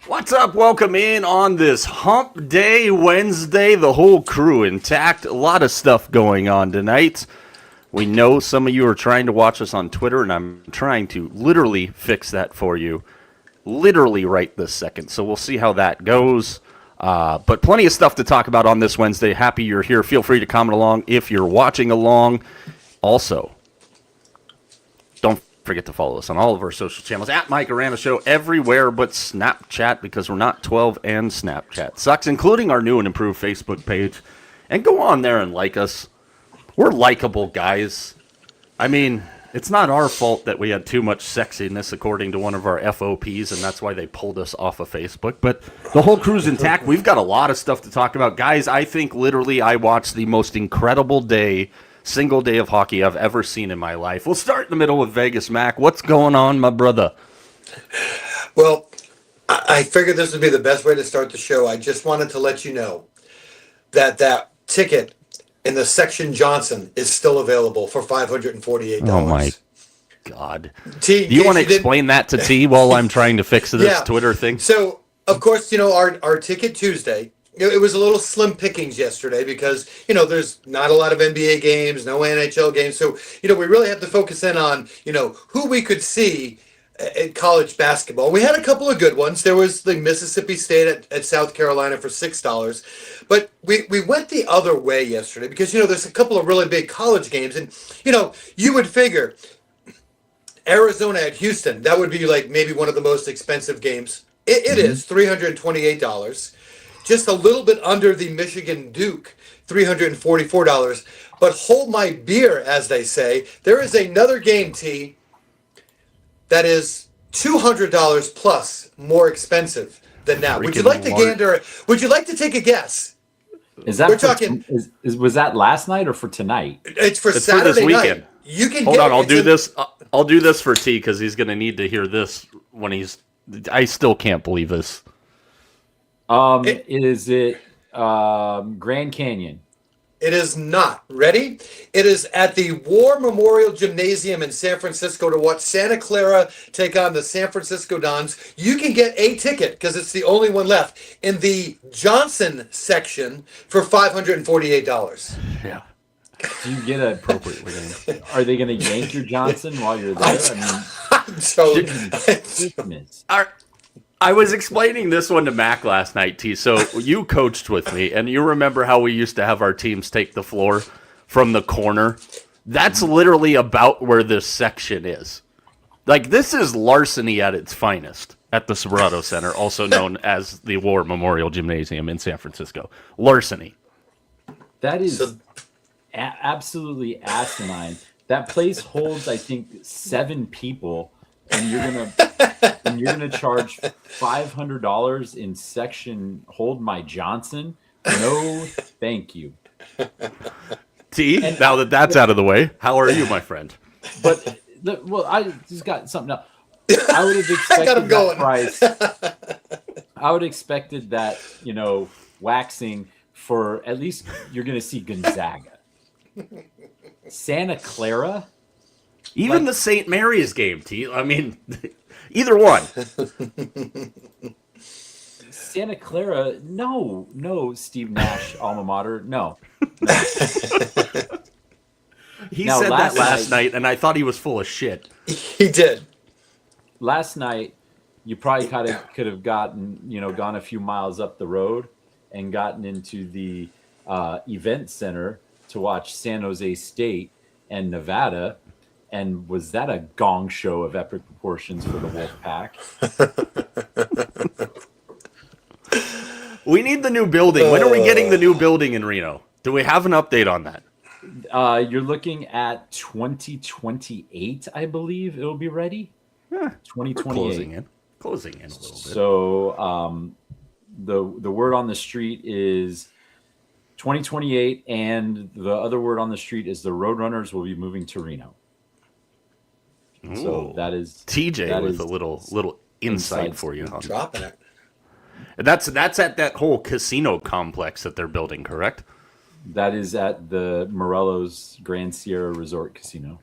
What's up? Welcome in on this Hump Day Wednesday. The whole crew intact. A lot of stuff going on tonight. We know some of you are trying to watch us on Twitter, and I'm trying to literally fix that for you. Literally right this second. So we'll see how that goes. But plenty of stuff to talk about on this Wednesday. Happy you're here. Feel free to comment along if you're watching along. Also, don't forget to follow us on all of our social channels at Mike Arana Show everywhere but Snapchat, because we're not 12 and Snapchat sucks, including our new and improved Facebook page. And go on there and like us. We're likable guys. I mean, it's not our fault that we had too much sexiness according to one of our FOPs, and that's why they pulled us off of Facebook. But the whole crew's intact. We've got a lot of stuff to talk about. Guys, I think literally I watched the most incredible single day of hockey I've ever seen in my life. We'll start in the middle with Vegas Mac. What's going on, my brother? Well, I figured this would be the best way to start the show. I just wanted to let you know that ticket in the section Johnson is still available for $548. Oh, my God. T, do you want to explain that to T while I'm trying to fix this Twitter thing? So, of course, our Ticket Tuesday, it was a little slim pickings yesterday because, there's not a lot of NBA games, no NHL games. So, we really have to focus in on, who we could see at college basketball. We had a couple of good ones. There was the Mississippi State at South Carolina for $6. But we went the other way yesterday because, there's a couple of really big college games. And, you would figure Arizona at Houston, that would be like maybe one of the most expensive games. It is $328. Just a little bit under the Michigan Duke, $344. But hold my beer, as they say. There is another game, T, that is $200 plus more expensive than that. Would you like to gander? Would you like to take a guess? Is that was that last night or for tonight? It's for Saturday for this weekend. Night. You can hold on. I'll do this. I'll do this for T because he's going to need to hear this when he's. I still can't believe this. Is it Grand Canyon? It is not. Ready? It is at the War Memorial Gymnasium in San Francisco to watch Santa Clara take on the San Francisco Dons. You can get a ticket because it's the only one left in the Johnson section for $548. Yeah. Do you get it appropriately? Are they going to yank your Johnson while you're there? I was explaining this one to Mac last night, T. So you coached with me, and you remember how we used to have our teams take the floor from the corner? That's literally about where this section is. Like, this is larceny at its finest at the Serato Center, also known as the War Memorial Gymnasium in San Francisco. Larceny. That is absolutely asinine. That place holds, I think, 7 people. And you're gonna charge $500 in section Hold My Johnson? No, thank you. T. Now that's out of the way, how are you, my friend? But I just got something else. I would have expected that price. I would have expected that waxing for at least you're gonna see Gonzaga, Santa Clara. Even the St. Mary's game, T. I mean, either one. Santa Clara, no, Steve Nash, alma mater, no. He said that last night, and I thought he was full of shit. He did. Last night, you probably could have gotten, gone a few miles up the road and gotten into the event center to watch San Jose State and Nevada. And was that a gong show of epic proportions for the Wolfpack? We need the new building. When are we getting the new building in Reno? Do we have an update on that? You're looking at 2028, I believe it'll be ready. 2028. Closing in a little bit. So the word on the street is 2028, and the other word on the street is the Roadrunners will be moving to Reno. Ooh. So that is TJ with a little insight for you. Dropping it. That's at that whole casino complex that they're building, correct? That is at the Morelos Grand Sierra Resort Casino.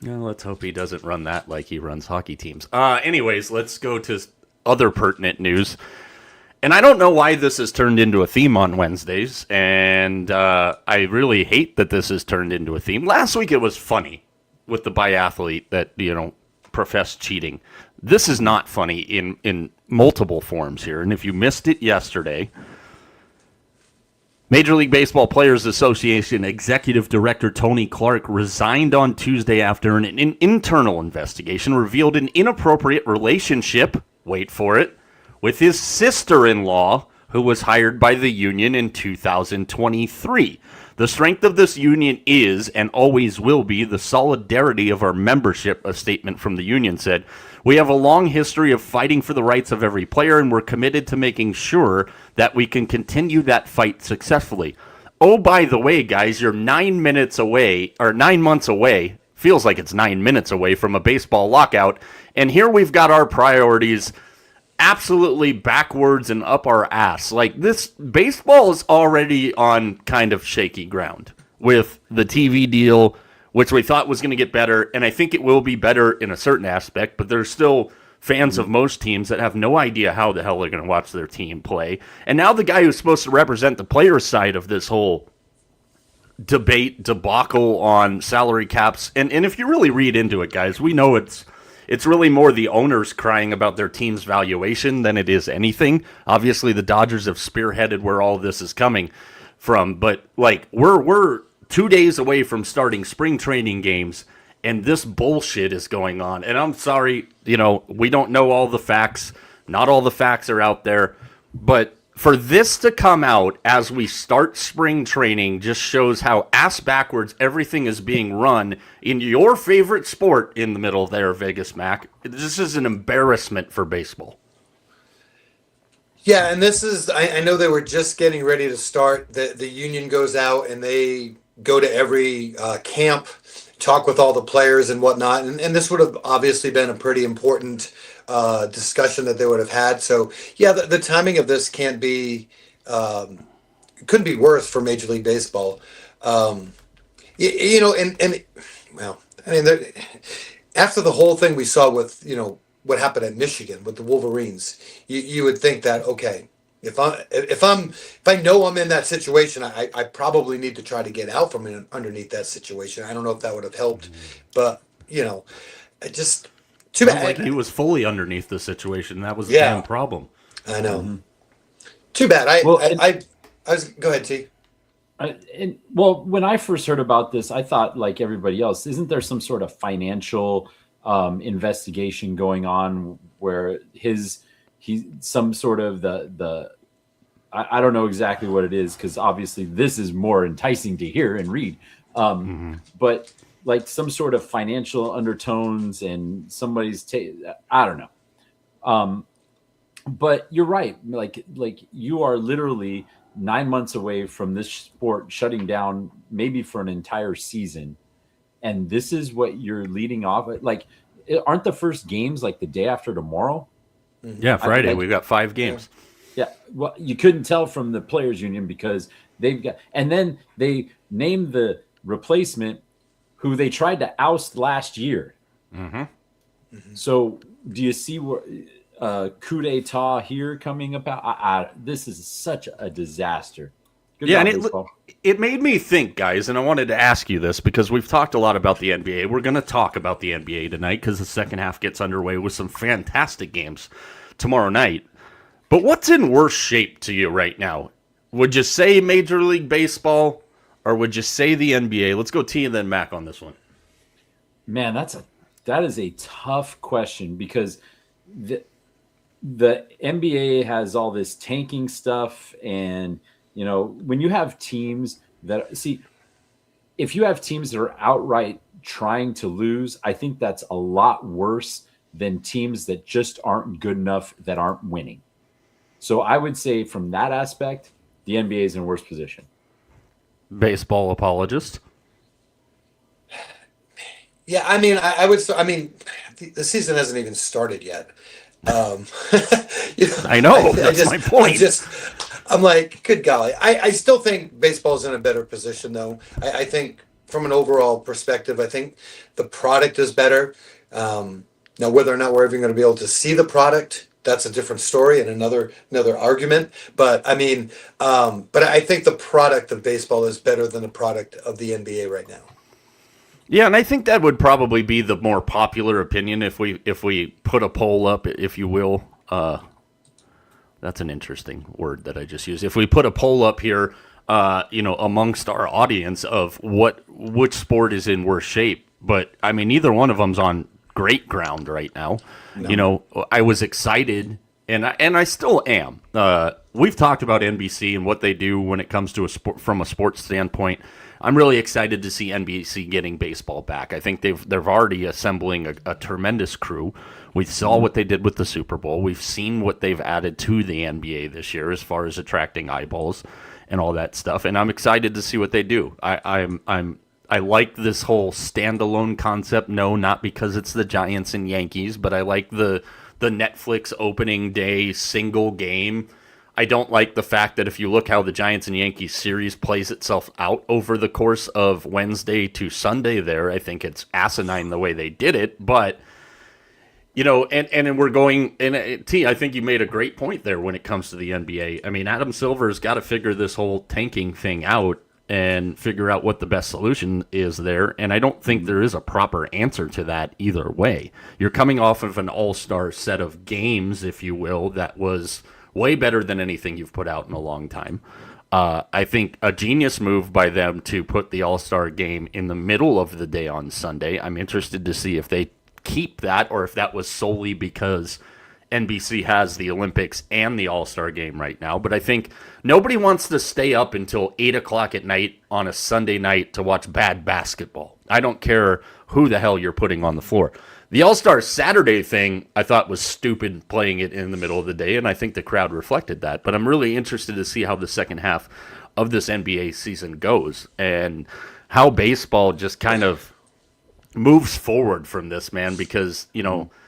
Yeah, let's hope he doesn't run that like he runs hockey teams. Anyways, let's go to other pertinent news. And I don't know why this has turned into a theme on Wednesdays, and I really hate that this has turned into a theme. Last week it was funny with the biathlete that, professed cheating. This is not funny in multiple forms here, and if you missed it yesterday, Major League Baseball Players Association Executive Director Tony Clark resigned on Tuesday after an internal investigation revealed an inappropriate relationship, wait for it, with his sister-in-law, who was hired by the union in 2023. The strength of this union is, and always will be, the solidarity of our membership, a statement from the union said. We have a long history of fighting for the rights of every player, and we're committed to making sure that we can continue that fight successfully. Oh, by the way, guys, you're 9 months away, feels like it's 9 minutes away from a baseball lockout, and here we've got our priorities absolutely backwards and up our ass. Like, this baseball is already on kind of shaky ground with the TV deal, which we thought was going to get better, and I think it will be better in a certain aspect, but there's still fans of most teams that have no idea how the hell they're going to watch their team play. And now the guy who's supposed to represent the player side of this whole debacle on salary caps, and if you really read into it, guys, we know it's really more the owners crying about their team's valuation than it is anything. Obviously, the Dodgers have spearheaded where all this is coming from, but like we're 2 days away from starting spring training games, and this bullshit is going on. And I'm sorry, we don't know all the facts. Not all the facts are out there, but for this to come out as we start spring training just shows how ass backwards everything is being run in your favorite sport in the middle there, Vegas Mac. This is an embarrassment for baseball. Yeah, and this is, I know they were just getting ready to start. The union goes out and they go to every camp, talk with all the players and whatnot. And this would have obviously been a pretty important discussion that they would have had. So yeah, the timing of this couldn't be worse for Major League Baseball. Well, I mean, after the whole thing we saw with, what happened at Michigan with the Wolverines, you would think that, okay, if I know I'm in that situation, I probably need to try to get out from underneath that situation. I don't know if that would have helped, but it just too bad. Like he was fully underneath the situation. That was the damn problem. I know. Mm-hmm. Too bad. I was. Go ahead, T. When I first heard about this, I thought, like everybody else, isn't there some sort of financial investigation going on where some sort of I don't know exactly what it is, because obviously this is more enticing to hear and read, but like some sort of financial undertones and somebody's I don't know. But you're right. Like you are literally 9 months away from this sport shutting down, maybe for an entire season. And this is what you're leading off. Like, aren't the first games like the day after tomorrow? Yeah, Friday. We've got 5 games. Yeah. Well, you couldn't tell from the players union because they've got, and then they named the replacement who they tried to oust last year. Mm-hmm. Mm-hmm. So do you see where coup d'etat here coming about? This is such a disaster. Good job, and it made me think, guys, and I wanted to ask you this because we've talked a lot about the NBA. We're going to talk about the NBA tonight because the second half gets underway with some fantastic games tomorrow night. But what's in worse shape to you right now? Would you say Major League Baseball or would you say the NBA? Let's go T and then Mac on this one. Man, that is a tough question because the NBA has all this tanking stuff, and when you have teams that if you have teams that are outright trying to lose, I think that's a lot worse than teams that just aren't good enough, that aren't winning. So I would say from that aspect, the NBA is in a worse position. Baseball apologist. Yeah, I mean, I would. I mean, the season hasn't even started yet. I know. That's my point. I'm like, good golly. I still think baseball's in a better position, though. I think from an overall perspective, I think the product is better. Now, whether or not we're even going to be able to see the product, that's a different story and another argument. But I mean, but I think the product of baseball is better than the product of the NBA right now. Yeah, and I think that would probably be the more popular opinion if we put a poll up, if you will. That's an interesting word that I just used. If we put a poll up here, amongst our audience of which sport is in worse shape, but I mean, neither one of them's on great ground right now. No. I was excited, and I still am. We've talked about NBC and what they do when it comes to from a sports standpoint. I'm really excited to see NBC getting baseball back. I think they're already assembling a tremendous crew. We saw what they did with the Super Bowl. We've seen what they've added to the NBA this year as far as attracting eyeballs and all that stuff. And I'm excited to see what they do. I like this whole standalone concept. No, not because it's the Giants and Yankees, but I like the Netflix opening day single game. I don't like the fact that if you look how the Giants and Yankees series plays itself out over the course of Wednesday to Sunday there, I think it's asinine the way they did it. But, and we're going, and T, I think you made a great point there when it comes to the NBA. I mean, Adam Silver's got to figure this whole tanking thing out and figure out what the best solution is there. And I don't think there is a proper answer to that either way. You're coming off of an all-star set of games, if you will, that was way better than anything you've put out in a long time. I think a genius move by them to put the All-Star game in the middle of the day on Sunday. I'm interested to see if they keep that or if that was solely because NBC has the Olympics and the All-Star game right now. But I think nobody wants to stay up until 8 o'clock at night on a Sunday night to watch bad basketball. I don't care who the hell you're putting on the floor. The All-Star Saturday thing, I thought was stupid playing it in the middle of the day, and I think the crowd reflected that. But I'm really interested to see how the second half of this NBA season goes and how baseball just kind of moves forward from this, man, because,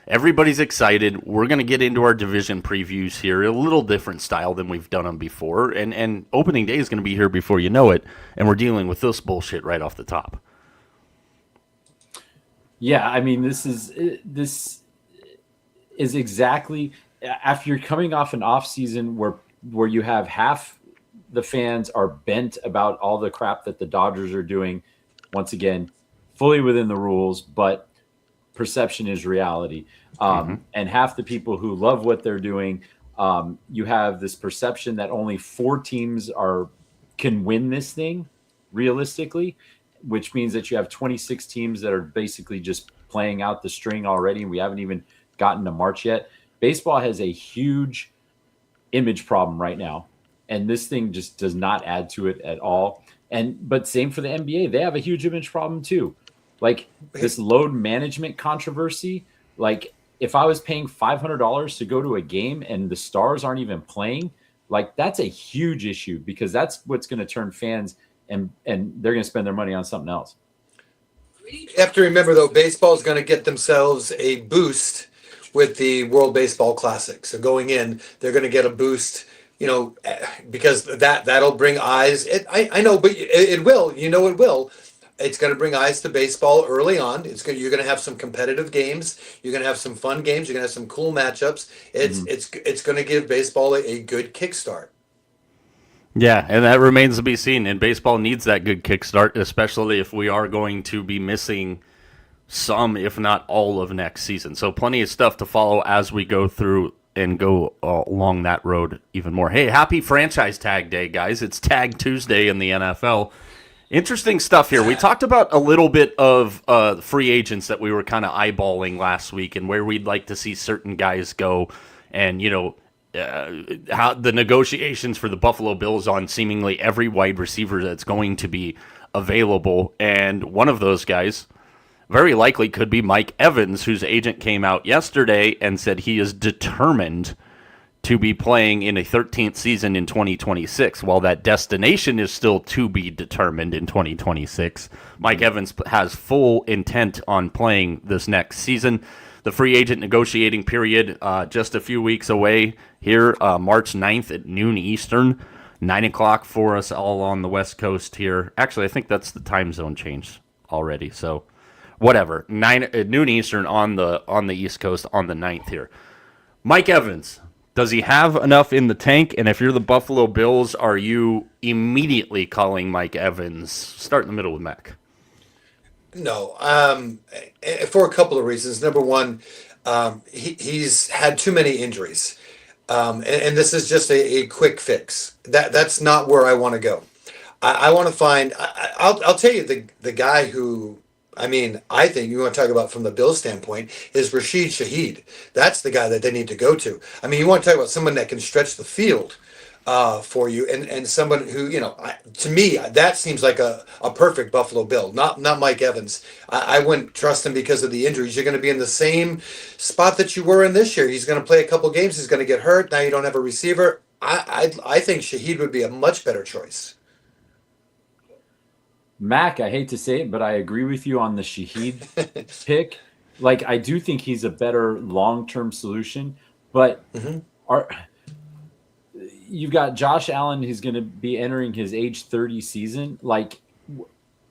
everybody's excited. We're going to get into our division previews here, a little different style than we've done them before, and opening day is going to be here before you know it, and we're dealing with this bullshit right off the top. Yeah, I mean, this is exactly after you're coming off an off season where you have half the fans are bent about all the crap that the Dodgers are doing. Once again, fully within the rules, but perception is reality. And half the people who love what they're doing, you have this perception that only 4 teams can win this thing realistically, which means that you have 26 teams that are basically just playing out the string already, and we haven't even gotten to March yet. Baseball has a huge image problem right now, and this thing just does not add to it at all. But same for the NBA. They have a huge image problem too. Like this load management controversy, like if I was paying $500 to go to a game and the stars aren't even playing, like that's a huge issue because that's what's going to turn fans and they're going to spend their money on something else. You have to remember, though, baseball is going to get themselves a boost with the World Baseball Classic. So going in, they're going to get a boost, because that'll bring eyes. I know, but it will. It will. It's going to bring eyes to baseball early on. You're going to have some competitive games. You're going to have some fun games. You're going to have some cool matchups. It's going to give baseball a good kickstart. Yeah, and that remains to be seen. And baseball needs that good kickstart, especially if we are going to be missing some, if not all, of next season. So plenty of stuff to follow as we go through and go along that road even more. Hey, happy Franchise Tag Day, guys. It's Tag Tuesday in the NFL. Interesting stuff here. We talked about a little bit of free agents that we were kind of eyeballing last week and where we'd like to see certain guys go and, how the negotiations for the Buffalo Bills on seemingly every wide receiver that's going to be available. And one of those guys very likely could be Mike Evans, whose agent came out yesterday and said he is determined to be playing in a 13th season in 2026. While that destination is still to be determined in 2026, Mike Evans has full intent on playing this next season. The free agent negotiating period just a few weeks away here, March 9th at noon Eastern, 9 o'clock for us all on the West Coast here. Actually, I think that's the time zone change already, so whatever. 9 at noon Eastern on the East Coast on the 9th here. Mike Evans, does he have enough in the tank? And if you're the Buffalo Bills, are you immediately calling Mike Evans? Start in the middle with Mac. No, for a couple of reasons. Number one, he's had too many injuries, and this is just a quick fix. That's not where I want to go. I want to find. I'll tell you the guy who. I mean, I think you want to talk about from the Bills standpoint is Rashid Shaheed. That's the guy that they need to go to. I mean, you want to talk about someone that can stretch the field for you, and someone who to me that seems like a perfect Buffalo Bill. Not Mike Evans. I wouldn't trust him because of the injuries. You're going to be in the same spot that you were in this year. He's going to play a couple games. He's going to get hurt. Now you don't have a receiver. I think Shaheed would be a much better choice. Mac, I hate to say it, but I agree with you on the Shaheed pick. Like, I do think he's a better long-term solution, but you've got Josh Allen who's going to be entering his age 30 season. Like,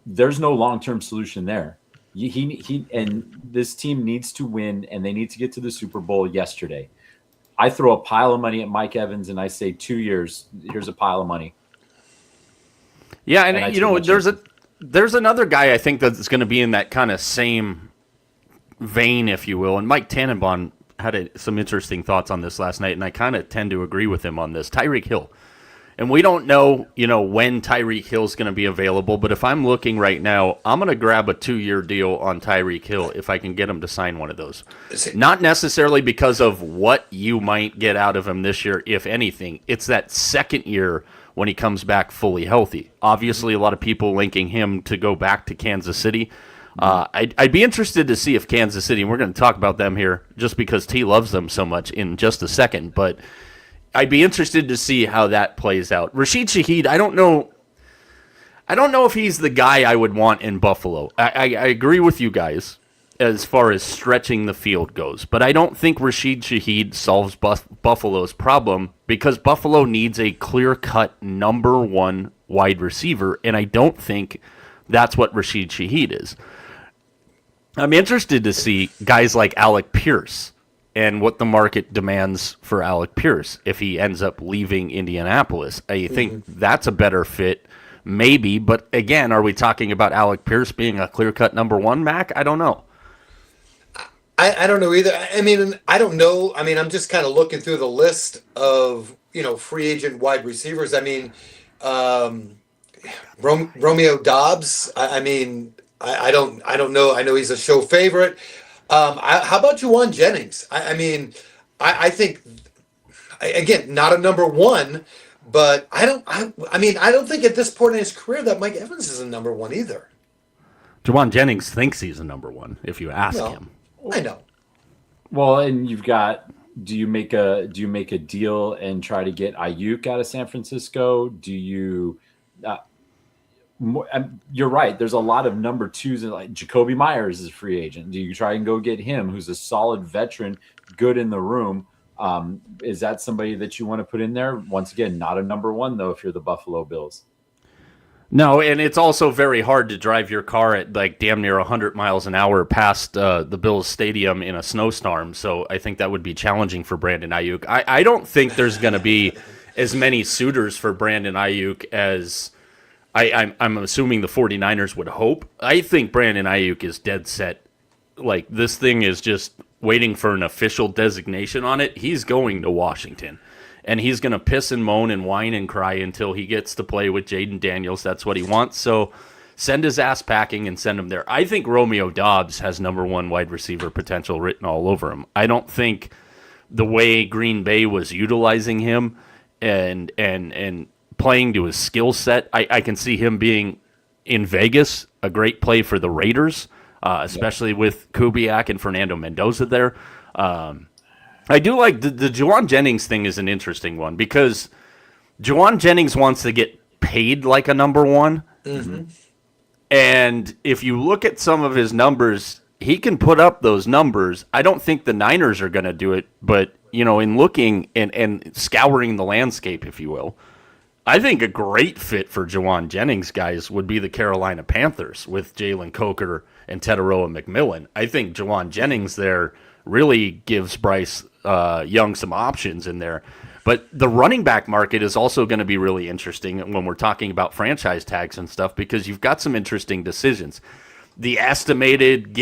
there's no long-term solution there. He and this team needs to win, and they need to get to the Super Bowl yesterday. I throw a pile of money at Mike Evans, and I say 2 years. Here's a pile of money. Yeah, and there's another guy I think that's going to be in that kind of same vein, if you will. And Mike Tannenbaum had some interesting thoughts on this last night, and I kind of tend to agree with him on this. Tyreek Hill. And we don't know, when Tyreek Hill's going to be available, but if I'm looking right now, I'm going to grab a 2-year deal on Tyreek Hill if I can get him to sign one of those. Not necessarily because of what you might get out of him this year, if anything. It's that second year when he comes back fully healthy. Obviously, a lot of people linking him to go back to Kansas City. I'd be interested to see if Kansas City, and we're going to talk about them here just because T loves them so much in just a second, but I'd be interested to see how that plays out. Rashid Shaheed, I don't know if he's the guy I would want in Buffalo. I agree with you guys as far as stretching the field goes, but I don't think Rashid Shaheed solves Buffalo's problem because Buffalo needs a clear-cut number one wide receiver, and I don't think that's what Rashid Shaheed is. I'm interested to see guys like Alec Pierce and what the market demands for Alec Pierce if he ends up leaving Indianapolis. I think that's a better fit, maybe, but again, are we talking about Alec Pierce being a clear-cut number one, Mac? I don't know. I don't know either. I mean, I don't know. I mean, I'm just kind of looking through the list of, free agent wide receivers. I mean, Romeo Dobbs. I mean, I don't know. I know he's a show favorite. How about Juwan Jennings? I think, again, not a number one, but I don't think at this point in his career that Mike Evans is a number one either. Juwan Jennings thinks he's a number one if you ask him. I know. Well, and you've got, do you make a deal and try to get Ayuk out of San Francisco? Do you you're right. There's a lot of number twos, like Jacoby Myers is a free agent. Do you try and go get him, who's a solid veteran, good in the room? Is that somebody that you want to put in there? Once again, not a number one, though, if you're the Buffalo Bills. No, and it's also very hard to drive your car at like damn near 100 miles an hour past the Bills stadium in a snowstorm. So I think that would be challenging for Brandon Ayuk. I don't think there's going to be as many suitors for Brandon Ayuk as I'm assuming the 49ers would hope. I think Brandon Ayuk is dead set. Like, this thing is just waiting for an official designation on it. He's going to Washington. And he's going to piss and moan and whine and cry until he gets to play with Jaden Daniels. That's what he wants. So send his ass packing and send him there. I think Romeo Dobbs has number one wide receiver potential written all over him. I don't think the way Green Bay was utilizing him and playing to his skill set, I can see him being in Vegas, a great play for the Raiders, especially with Kubiak and Fernando Mendoza there. I do like the Juwan Jennings thing is an interesting one because Juwan Jennings wants to get paid like a number one. Mm-hmm. And if you look at some of his numbers, he can put up those numbers. I don't think the Niners are going to do it, but in looking and scouring the landscape, if you will, I think a great fit for Juwan Jennings, guys, would be the Carolina Panthers with Jalen Coker and Teteroa McMillan. I think Juwan Jennings there really gives Bryce Young some options in there. But the running back market is also going to be really interesting when we're talking about franchise tags and stuff, because you've got some interesting decisions. The estimated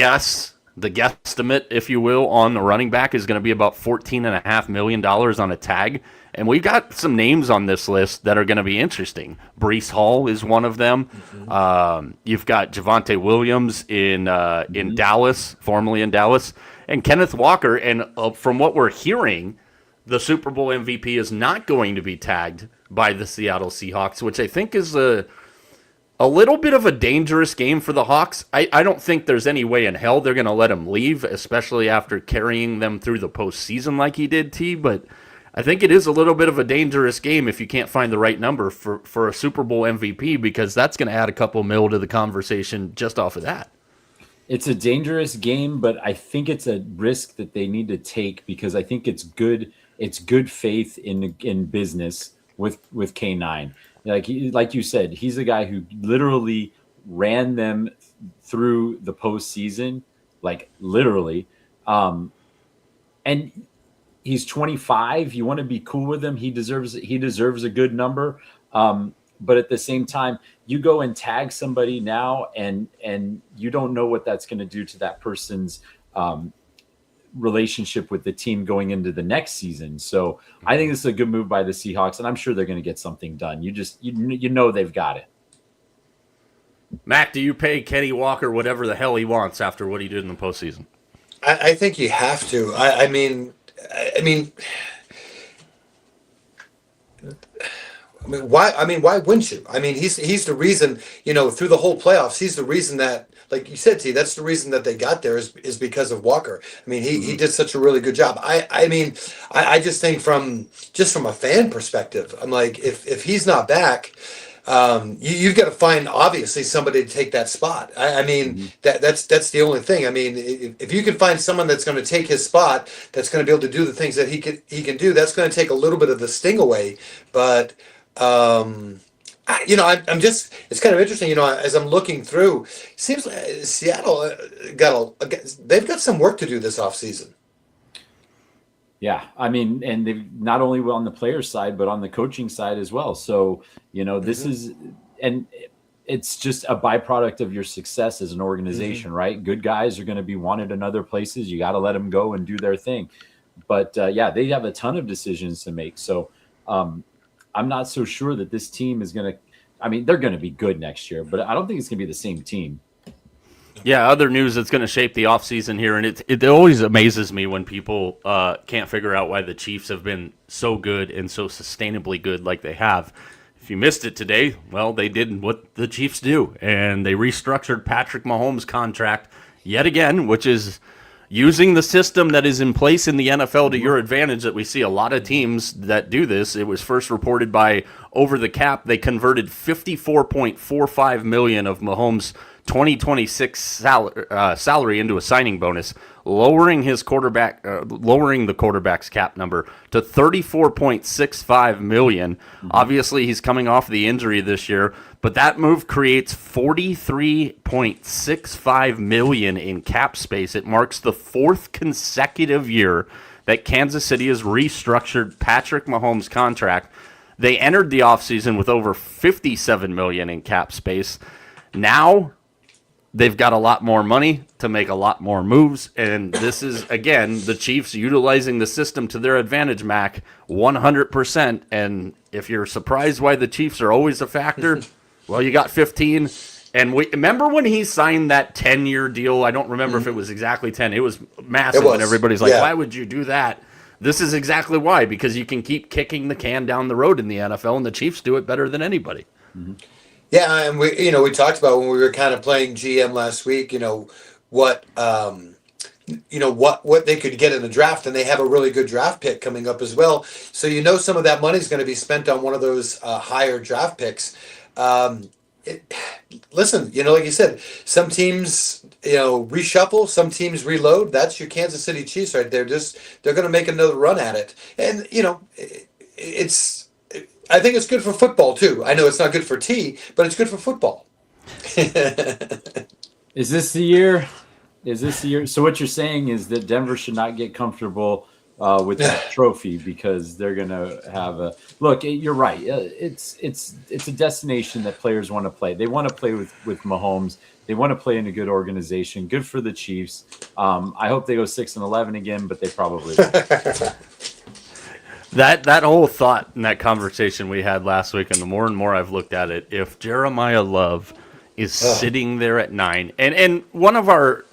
the guesstimate, if you will, on the running back is going to be about $14.5 million on a tag. And we've got some names on this list that are going to be interesting. Breece Hall is one of them. You've got Javonte Williams in Dallas, formerly in Dallas, and Kenneth Walker. And from what we're hearing, the Super Bowl MVP is not going to be tagged by the Seattle Seahawks, which I think is a little bit of a dangerous game for the Hawks. I don't think there's any way in hell they're going to let him leave, especially after carrying them through the postseason like he did, T. But I think it is a little bit of a dangerous game if you can't find the right number for a Super Bowl MVP, because that's going to add a couple mil to the conversation just off of that. It's a dangerous game, but I think it's a risk that they need to take, because I think it's good. It's good faith in business with K9. Like you said, he's a guy who literally ran them through the postseason, like literally. And he's 25. You want to be cool with him. He deserves a good number. But at the same time, you go and tag somebody now, and you don't know what that's going to do to that person's relationship with the team going into the next season. So I think this is a good move by the Seahawks, and I'm sure they're going to get something done. You know they've got it. Mac, do you pay Kenny Walker whatever the hell he wants after what he did in the postseason? I think you have to. I mean, why? Why wouldn't you? I mean, he's the reason. Through the whole playoffs, he's the reason that, like you said, T, that's the reason that they got there is because of Walker. I mean, he did such a really good job. I just think from a fan perspective, I'm like, if he's not back, you've got to find obviously somebody to take that spot. That's the only thing. I mean, if you can find someone that's going to take his spot, that's going to be able to do the things that he can do, that's going to take a little bit of the sting away. But I'm just, it's kind of interesting, as I'm looking through, it seems like Seattle they've got some work to do this offseason. Yeah, I mean, and they've not only on the player side, but on the coaching side as well. So, this is, and it's just a byproduct of your success as an organization, right? Good guys are going to be wanted in other places. You got to let them go and do their thing. But they have a ton of decisions to make. So I'm not so sure that this team is going to, they're going to be good next year, but I don't think it's going to be the same team. Yeah, other news that's going to shape the offseason here, and it always amazes me when people can't figure out why the Chiefs have been so good and so sustainably good like they have. If you missed it today, well, they did what the Chiefs do, and they restructured Patrick Mahomes' contract yet again, which is using the system that is in place in the NFL to your advantage. That we see a lot of teams that do this. It was first reported by Over the Cap. They converted $54.45 million of Mahomes' 2026 salary into a signing bonus, lowering the quarterback's cap number to $34.65 million. Obviously, he's coming off the injury this year, but that move creates $43.65 million in cap space. It marks the fourth consecutive year that Kansas City has restructured Patrick Mahomes' contract. They entered the offseason with over $57 million in cap space. Now they've got a lot more money to make a lot more moves, and this is, again, the Chiefs utilizing the system to their advantage, Mac, 100%. And if you're surprised why the Chiefs are always a factor, well, you got 15. And remember when he signed that 10-year deal? I don't remember if it was exactly 10. It was massive, and everybody's like, why would you do that? This is exactly why, because you can keep kicking the can down the road in the NFL, and the Chiefs do it better than anybody. Yeah, and we talked about when we were kind of playing GM last week, what they could get in the draft, and they have a really good draft pick coming up as well. So some of that money is going to be spent on one of those higher draft picks. Listen, like you said, some teams reshuffle, some teams reload. That's your Kansas City Chiefs right there. They're going to make another run at it, and I think it's good for football too. I know it's not good for T, but it's good for football. Is this the year? So what you're saying is that Denver should not get comfortable with the trophy, because they're going to have a look. You're right. It's a destination that players want to play. They want to play with Mahomes. They want to play in a good organization. Good for the Chiefs. I hope they go 6-11 again, but they probably won't. That whole thought in that conversation we had last week, and the more and more I've looked at it, if Jeremiah Love is sitting there at 9, and one of our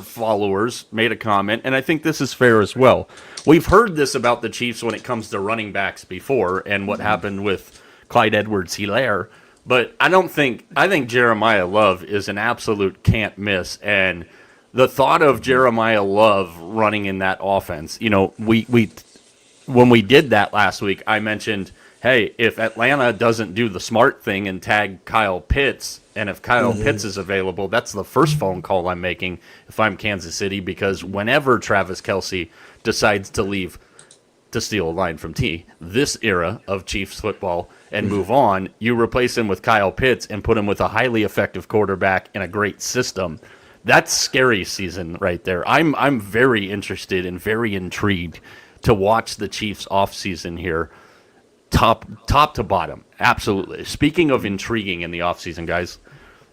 followers made a comment, and I think this is fair as well. We've heard this about the Chiefs when it comes to running backs before, and what happened with Clyde Edwards-Helaire, but I think Jeremiah Love is an absolute can't miss, and the thought of Jeremiah Love running in that offense, when we did that last week, I mentioned, hey, if Atlanta doesn't do the smart thing and tag Kyle Pitts, and if Kyle Pitts is available, that's the first phone call I'm making if I'm Kansas City, because whenever Travis Kelce decides to leave, to steal a line from T, this era of Chiefs football and move on, you replace him with Kyle Pitts and put him with a highly effective quarterback in a great system. That's scary season right there. I'm very interested and very intrigued to watch the Chiefs offseason here, top to bottom. Absolutely. Speaking of intriguing in the offseason, guys,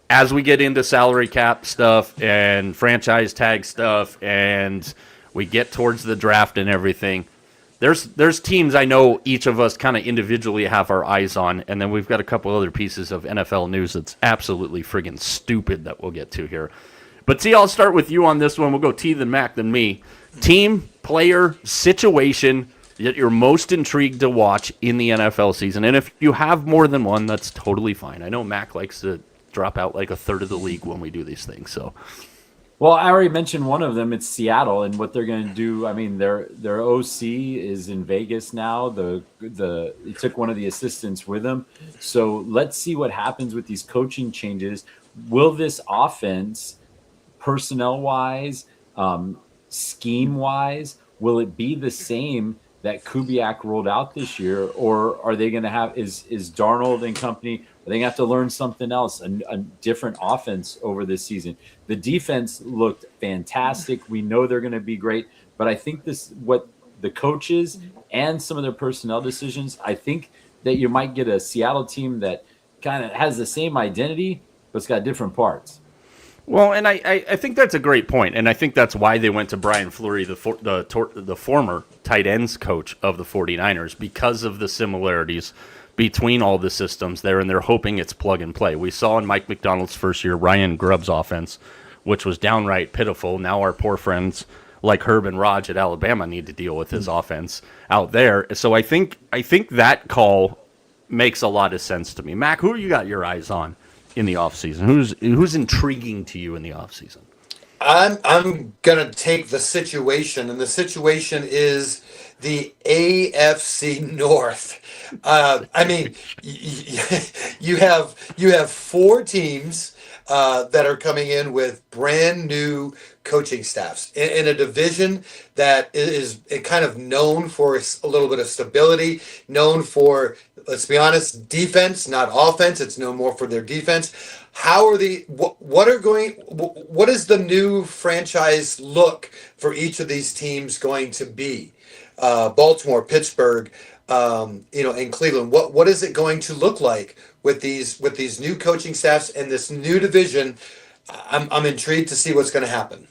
as we get into salary cap stuff and franchise tag stuff and we get towards the draft and everything, there's teams I know each of us kind of individually have our eyes on, and then we've got a couple other pieces of NFL news that's absolutely friggin' stupid that we'll get to here. But T, I'll start with you on this one. We'll go T, then Mac, then me. Team, player, situation that you're most intrigued to watch in the NFL season. And if you have more than one, that's totally fine. I know Mac likes to drop out like a third of the league when we do these things. So, well, I already mentioned one of them. It's Seattle and what they're going to do. I mean, their OC is in Vegas now. He took one of the assistants with him. So let's see what happens with these coaching changes. Will this offense, personnel-wise, scheme-wise, will it be the same that Kubiak rolled out this year, or are they going to have is Darnold and company? Are they going to have to learn something else, a different offense over this season? The defense looked fantastic. We know they're going to be great, but I think what the coaches and some of their personnel decisions, I think that you might get a Seattle team that kind of has the same identity, but it's got different parts. Well, and I think that's a great point, and I think that's why they went to Brian Fleury, the former tight ends coach of the 49ers, because of the similarities between all the systems there, and they're hoping it's plug and play. We saw in Mike McDonald's first year, Ryan Grubb's offense, which was downright pitiful. Now our poor friends like Herb and Raj at Alabama need to deal with his offense out there. So I think that call makes a lot of sense to me. Mac, who you got your eyes on in the offseason? Who's intriguing to you in the offseason? I'm gonna take the situation, and the situation is the AFC North. I mean, you have four teams that are coming in with brand new coaching staffs in a division that is kind of known for a little bit of stability, known for, let's be honest, defense, not offense. It's known more for their defense. How are what is the new franchise look for each of these teams going to be? Baltimore, Pittsburgh, and Cleveland. What is it going to look like with these new coaching staffs and this new division? I'm intrigued to see what's going to happen.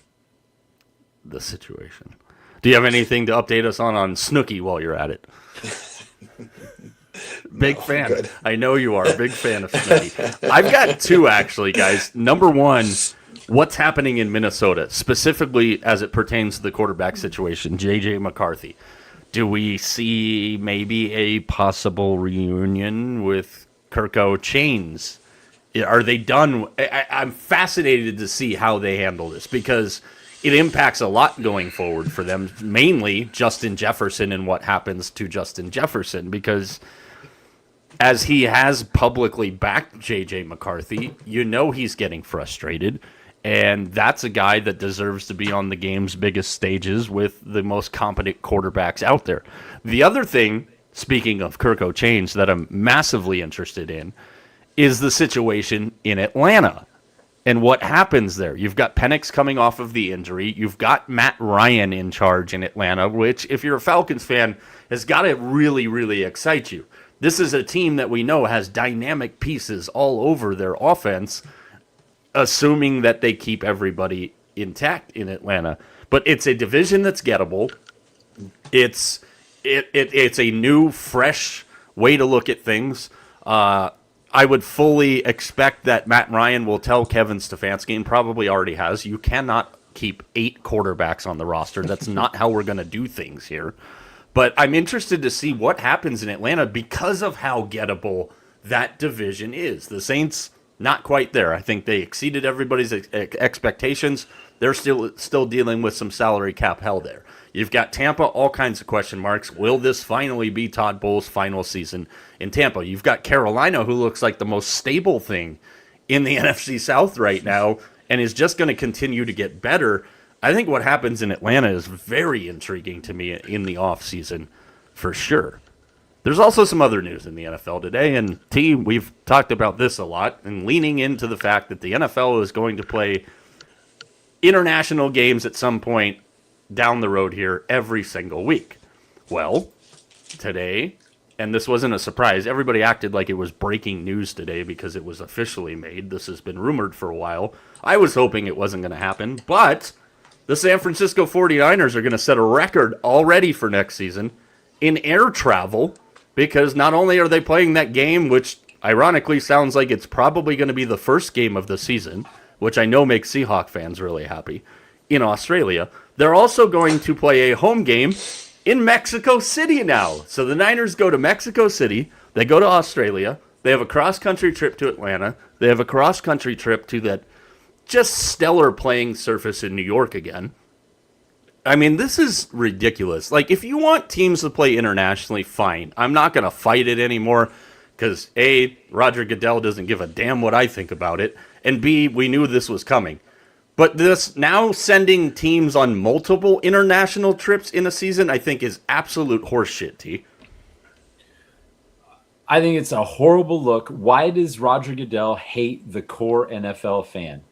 The situation. Do you have anything to update us on Snooki while you're at it? Big fan. Good. I know you are a big fan of Snooki. I've got two, actually, guys. Number one, what's happening in Minnesota, specifically as it pertains to the quarterback situation, J.J. McCarthy. Do we see maybe a possible reunion with Kirko Chains? Are they done? I'm fascinated to see how they handle this, because it impacts a lot going forward for them, mainly Justin Jefferson and what happens to Justin Jefferson, because as he has publicly backed J.J. McCarthy, he's getting frustrated, and that's a guy that deserves to be on the game's biggest stages with the most competent quarterbacks out there. The other thing, speaking of Kirko Chains, that I'm massively interested in is the situation in Atlanta. And what happens there? You've got Penix coming off of the injury. You've got Matt Ryan in charge in Atlanta, which, if you're a Falcons fan, has got to really, really excite you. This is a team that we know has dynamic pieces all over their offense, assuming that they keep everybody intact in Atlanta. But it's a division that's gettable. It's a new, fresh way to look at things. I would fully expect that Matt Ryan will tell Kevin Stefanski, and probably already has, you cannot keep 8 quarterbacks on the roster. That's not how we're going to do things here. But I'm interested to see what happens in Atlanta because of how gettable that division is. The Saints, not quite there. I think they exceeded everybody's expectations. They're still dealing with some salary cap hell there. You've got Tampa, all kinds of question marks. Will this finally be Todd Bowles' final season in Tampa? You've got Carolina, who looks like the most stable thing in the NFC South right now and is just going to continue to get better. I think what happens in Atlanta is very intriguing to me in the offseason, for sure. There's also some other news in the NFL today, and T, we've talked about this a lot, and leaning into the fact that the NFL is going to play international games at some point down the road here every single week. Well, today, and this wasn't a surprise, everybody acted like it was breaking news today because it was officially made. This has been rumored for a while. I was hoping it wasn't going to happen, but the San Francisco 49ers are going to set a record already for next season in air travel, because not only are they playing that game, which ironically sounds like it's probably going to be the first game of the season, which I know makes Seahawk fans really happy, in Australia, they're also going to play a home game in Mexico City now. So the Niners go to Mexico City, they go to Australia, they have a cross-country trip to Atlanta, they have a cross-country trip to that just stellar playing surface in New York again. I mean, this is ridiculous. Like, if you want teams to play internationally, fine. I'm not going to fight it anymore because, A, Roger Goodell doesn't give a damn what I think about it, and B, we knew this was coming. But this now sending teams on multiple international trips in a season, I think, is absolute horseshit, T. I think it's a horrible look. Why does Roger Goodell hate the core NFL fan?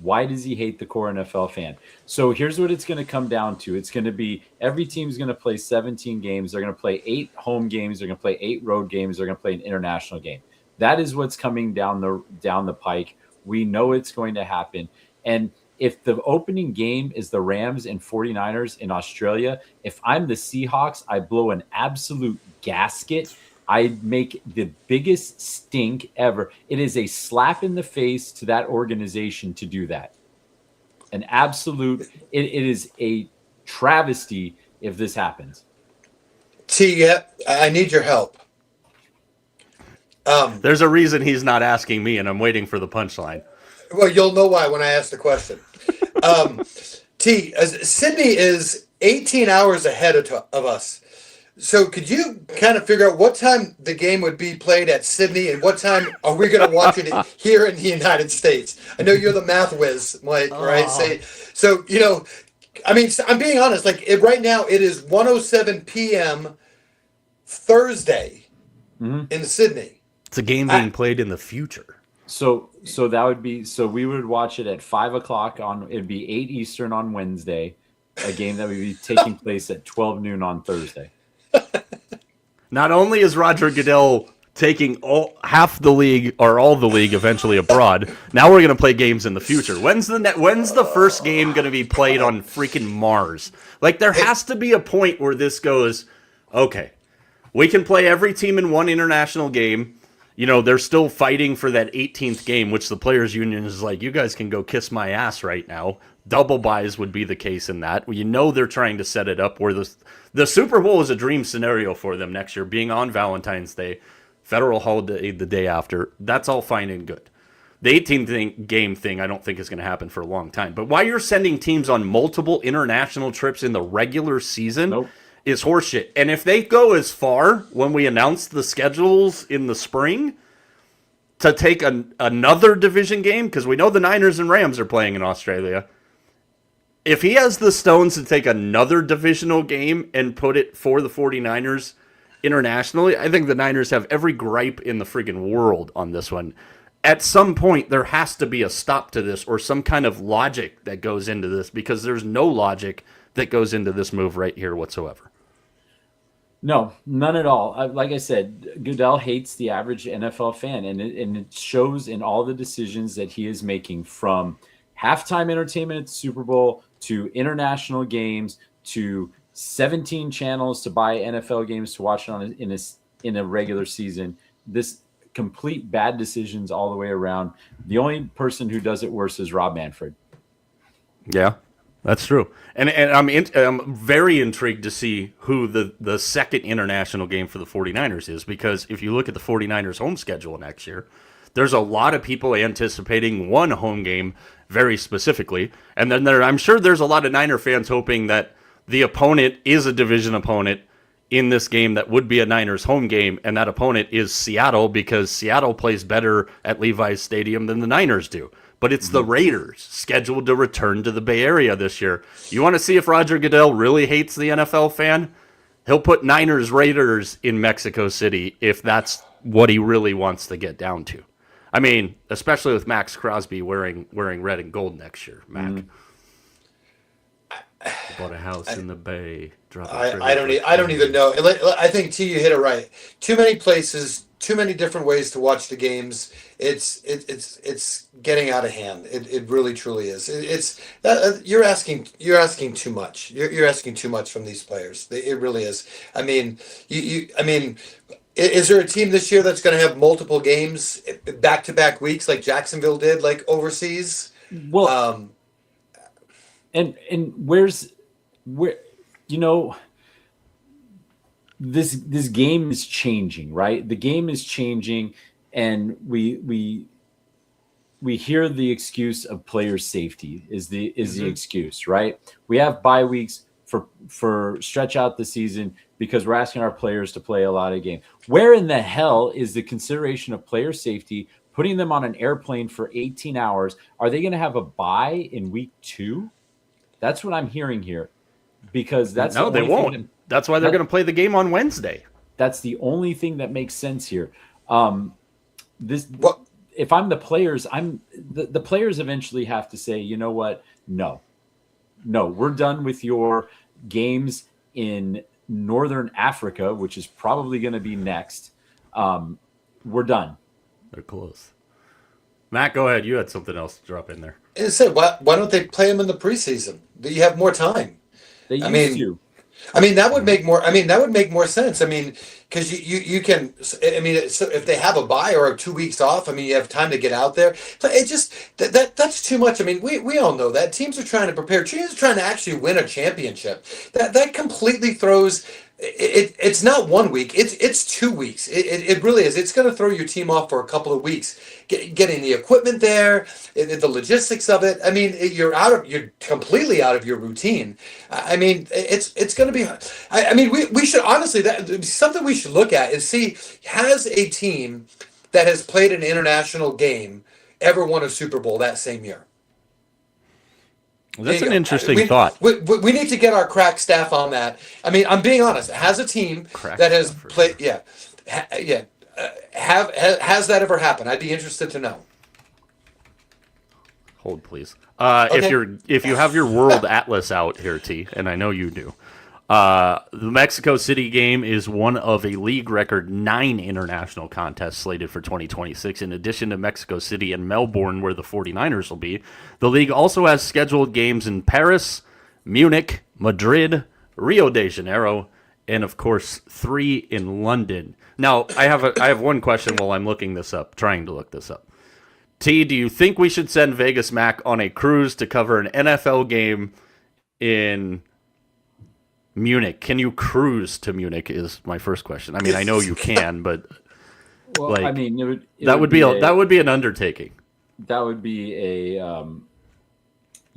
Why does he hate the core NFL fan? So here's what it's going to come down to. It's going to be every team's going to play 17 games. They're going to play 8 home games. They're going to play 8 road games. They're going to play an international game. That is what's coming down the pike. We know it's going to happen. And if the opening game is the Rams and 49ers in Australia, if I'm the Seahawks, I blow an absolute gasket. I make the biggest stink ever. It is a slap in the face to that organization to do that. An absolute, it is a travesty if this happens. T, yeah, I need your help. There's a reason he's not asking me, and I'm waiting for the punchline. Well, you'll know why when I ask the question. T, Sydney is 18 hours ahead of us. So could you kind of figure out what time the game would be played at Sydney and what time are we going to watch it here in the United States? I know you're the math whiz, Mike, right? So, you know, I mean, I'm being honest. Like right now, it is 1:07 p.m. Thursday in Sydney. It's a game being played in the future. So that would be, so we would watch it at 5:00 on, it'd be 8 Eastern on Wednesday, a game that would be taking place at 12 noon on Thursday. Not only is Roger Goodell taking half the league or all the league eventually abroad, now we're going to play games in the future. When's the first game going to be played on freaking Mars? Like, there has to be a point where this goes, okay, we can play every team in one international game. You know, they're still fighting for that 18th game, which the players' union is like, you guys can go kiss my ass right now. Double buys would be the case in that. You know they're trying to set it up where the Super Bowl is a dream scenario for them next year, being on Valentine's Day, federal holiday the day after. That's all fine and good. The 18th game thing I don't think is going to happen for a long time. But why you're sending teams on multiple international trips in the regular season is horseshit. And if they go as far when we announce the schedules in the spring to take another division game, because we know the Niners and Rams are playing in Australia, if he has the stones to take another divisional game and put it for the 49ers internationally, I think the Niners have every gripe in the friggin' world on this one. at some point there has to be a stop to this or some kind of logic that goes into this, because there's no logic that goes into this move right here whatsoever. No, none at all. Like I said, Goodell hates the average NFL fan, and it shows in all the decisions that he is making, from halftime entertainment at the Super Bowl to international games to 17 channels to buy NFL games to watch on in a regular season. This complete bad decisions all the way around. The only person who does it worse is Rob Manfred. Yeah, that's true. And I'm very intrigued to see who the second international game for the 49ers is, because if you look at the 49ers home schedule next year, there's a lot of people anticipating one home game very specifically. And then I'm sure there's a lot of Niner fans hoping that the opponent is a division opponent in this game that would be a Niners home game, and that opponent is Seattle, because Seattle plays better at Levi's Stadium than the Niners do. But it's the Raiders, scheduled to return to the Bay Area this year. You want to see if Roger Goodell really hates the NFL fan? He'll put Niners Raiders in Mexico City if that's what he really wants to get down to. I mean, especially with Max Crosby wearing red and gold next year, Mac. Bought a house in the Bay. I don't even know. I think T, you hit it right. Too many places, too many different ways to watch the games. It's getting out of hand. It really truly is. You're asking too much. You're asking too much from these players. It really is. I mean, is there a team this year that's going to have multiple games back-to-back weeks like Jacksonville did, like overseas? Well, and where this game is changing, right? The game is changing, and we hear the excuse of player safety is the excuse, right? We have bye weeks for stretch out the season because we're asking our players to play a lot of games. Where in the hell is the consideration of player safety, putting them on an airplane for 18 hours? Are they going to have a bye in week 2? That's what I'm hearing here, because that's no, they won't. That's why they're going to play the game on Wednesday. That's the only thing that makes sense here. If I'm the players, the players eventually have to say, you know what? No, we're done with your games in Northern Africa, which is probably going to be next. We're done. They're close. Matt, go ahead. You had something else to drop in there. I said, why don't they play them in the preseason? You have more time. They used to. I mean, that would make more. I mean, that would make more sense. I mean, because you can. I mean, so if they have a bye or 2 weeks off, I mean, you have time to get out there. But it just that's too much. I mean, we all know that teams are trying to prepare. Teams are trying to actually win a championship. That completely throws. It's not 1 week. It's 2 weeks. It really is. It's going to throw your team off for a couple of weeks. Getting the equipment there, the logistics of it. I mean, you're completely out of your routine. I mean, it's going to be. I mean, we should honestly, that something we should look at is see, has a team that has played an international game ever won a Super Bowl that same year? That's an interesting thought. We need to get our crack staff on that. I mean, I'm being honest. Has a team that has played, has that ever happened? I'd be interested to know. Hold, please. Okay. If you have your world atlas out here, T, and I know you do. The Mexico City game is one of a league record 9 international contests slated for 2026. In addition to Mexico City and Melbourne, where the 49ers will be, the league also has scheduled games in Paris, Munich, Madrid, Rio de Janeiro, and of course 3 in London. Now, I have one question while I'm trying to look this up. T, do you think we should send Vegas Mac on a cruise to cover an NFL game in Munich? Can you cruise to Munich is my first question. I mean, I know you can, but well, I mean, that would be an undertaking. That would be a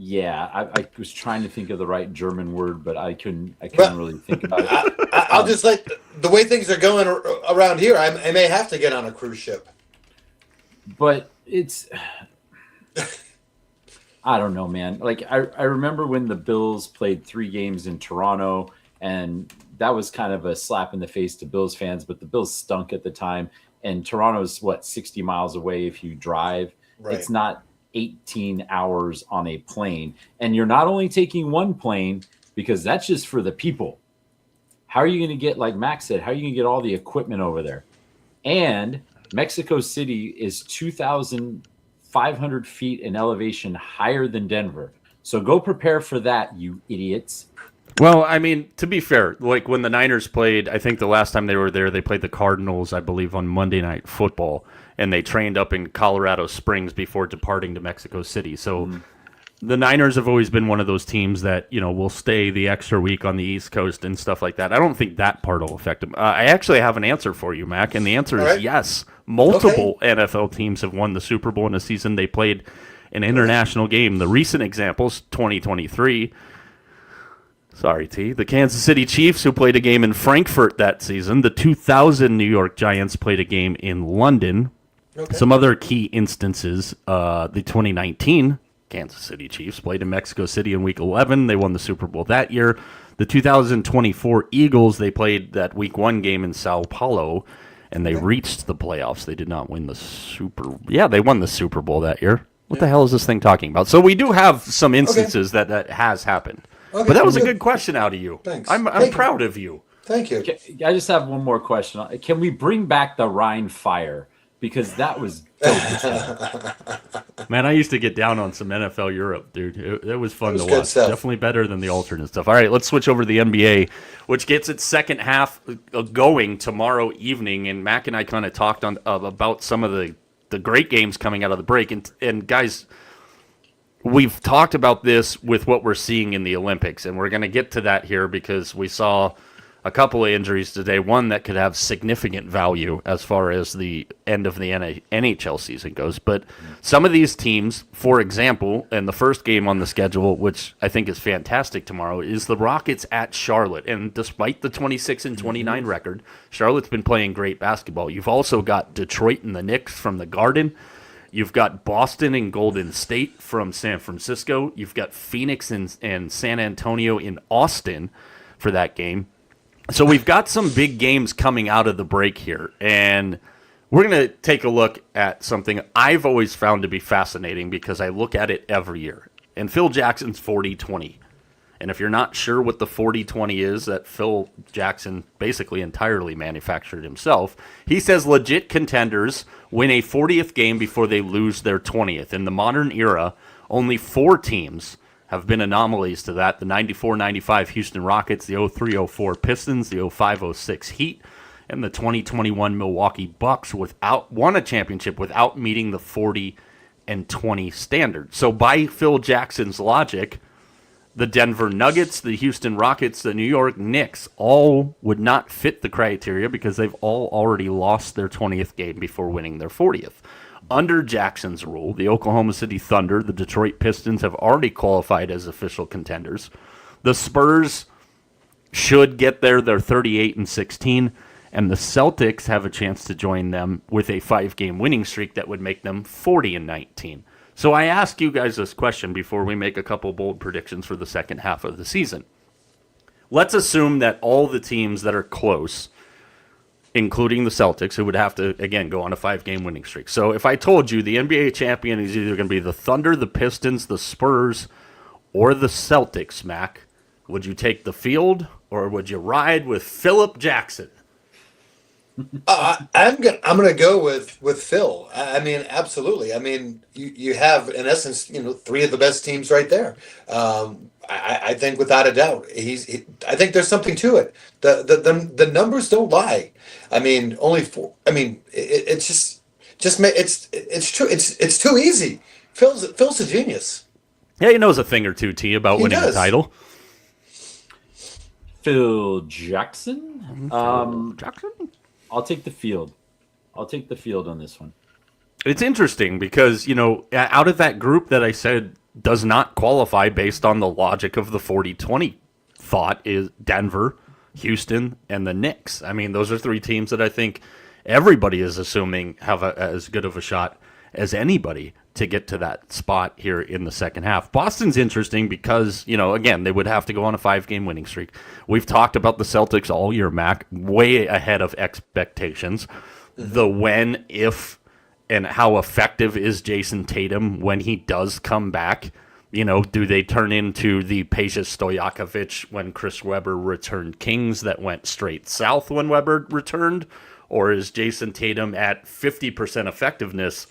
I was trying to think of the right German word, but I couldn't really think about it. I'll just like the way things are going around here. I may have to get on a cruise ship. But it's, I don't know, man. Like I remember when the Bills played 3 games in Toronto, and that was kind of a slap in the face to Bills fans, but the Bills stunk at the time. And Toronto's 60 miles away if you drive. Right. It's not 18 hours on a plane. And you're not only taking one plane because that's just for the people. How are you going to get, like Max said, how are you going to get all the equipment over there? And Mexico City is 2,500 feet in elevation higher than Denver. So go prepare for that, you idiots. Well, I mean, to be fair, like when the Niners played, I think the last time they were there, they played the Cardinals, I believe, on Monday Night Football, and they trained up in Colorado Springs before departing to Mexico City. So the Niners have always been one of those teams that, will stay the extra week on the East Coast and stuff like that. I don't think that part will affect them. I actually have an answer for you, Mac, and the answer is yes. Multiple NFL teams have won the Super Bowl in a season they played an international game. The recent examples, 2023. Sorry, T. The Kansas City Chiefs, who played a game in Frankfurt that season. The 2000 New York Giants played a game in London. Okay. Some other key instances, the 2019 Kansas City Chiefs played in Mexico City in Week 11. They won the Super Bowl that year. The 2024 Eagles, they played that Week 1 game in Sao Paulo, and they reached the playoffs. They did not win the they won the Super Bowl that year. What the hell is this thing talking about? So we do have some instances that has happened. Okay. But that was a good question out of you. Thanks. I'm proud of you. Thank you. I just have one more question. Can we bring back the Rhine Fire? Because that was dope. Man, I used to get down on some NFL Europe, dude. It was fun to watch. Stuff. Definitely better than the alternate stuff. All right, let's switch over to the NBA, which gets its second half going tomorrow evening. And Mac and I kind of talked about some of the great games coming out of the break. And guys, we've talked about this with what we're seeing in the Olympics, and we're going to get to that here because we saw a couple of injuries today, one that could have significant value as far as the end of the NHL season goes. But some of these teams, for example, and the first game on the schedule, which I think is fantastic tomorrow, is the Rockets at Charlotte. And despite the 26-29 record, Charlotte's been playing great basketball. You've also got Detroit and the Knicks from the Garden. You've got Boston and Golden State from San Francisco. You've got Phoenix and San Antonio in Austin for that game. So we've got some big games coming out of the break here, and we're going to take a look at something I've always found to be fascinating because I look at it every year. And Phil Jackson's 40-20. And if you're not sure what the 40-20 is, that Phil Jackson basically entirely manufactured himself, he says legit contenders win a 40th game before they lose their 20th. In the modern era, only 4 teams have been anomalies to that: the 94-95 Houston Rockets, the 03-04 Pistons, the 05-06 Heat, and the 2021 Milwaukee Bucks won a championship without meeting the 40-20 standard. So by Phil Jackson's logic, the Denver Nuggets, the Houston Rockets, the New York Knicks all would not fit the criteria because they've all already lost their 20th game before winning their 40th. Under Jackson's rule, the Oklahoma City Thunder, the Detroit Pistons have already qualified as official contenders. The Spurs should get there. They're 38-16, and the Celtics have a chance to join them with a 5-game winning streak that would make them 40-19. So I ask you guys this question before we make a couple bold predictions for the second half of the season. Let's assume that all the teams that are close, including the Celtics, who would have to, again, go on a 5-game winning streak. So if I told you the NBA champion is either going to be the Thunder, the Pistons, the Spurs, or the Celtics, Mac, would you take the field or would you ride with Philip Jackson? I'm gonna go with Phil. I mean, absolutely. I mean, you have in essence, 3 of the best teams right there. I think without a doubt, I think there's something to it. The numbers don't lie. I mean, only 4. I mean, it's true. It's too easy. Phil's a genius. Yeah, he knows a thing or two, T, about winning the title. Phil Jackson. Jackson. I'll take the field. I'll take the field on this one. It's interesting because, out of that group that I said does not qualify based on the logic of the 40-20 thought is Denver, Houston, and the Knicks. I mean, those are 3 teams that I think everybody is assuming have as good of a shot as anybody to get to that spot here in the second half. Boston's interesting because, again, they would have to go on a 5-game winning streak. We've talked about the Celtics all year, Mac, way ahead of expectations. The when, if, and how effective is Jason Tatum when he does come back? Do they turn into the Peja Stojakovic when Chris Webber returned Kings that went straight south when Webber returned? Or is Jason Tatum at 50% effectiveness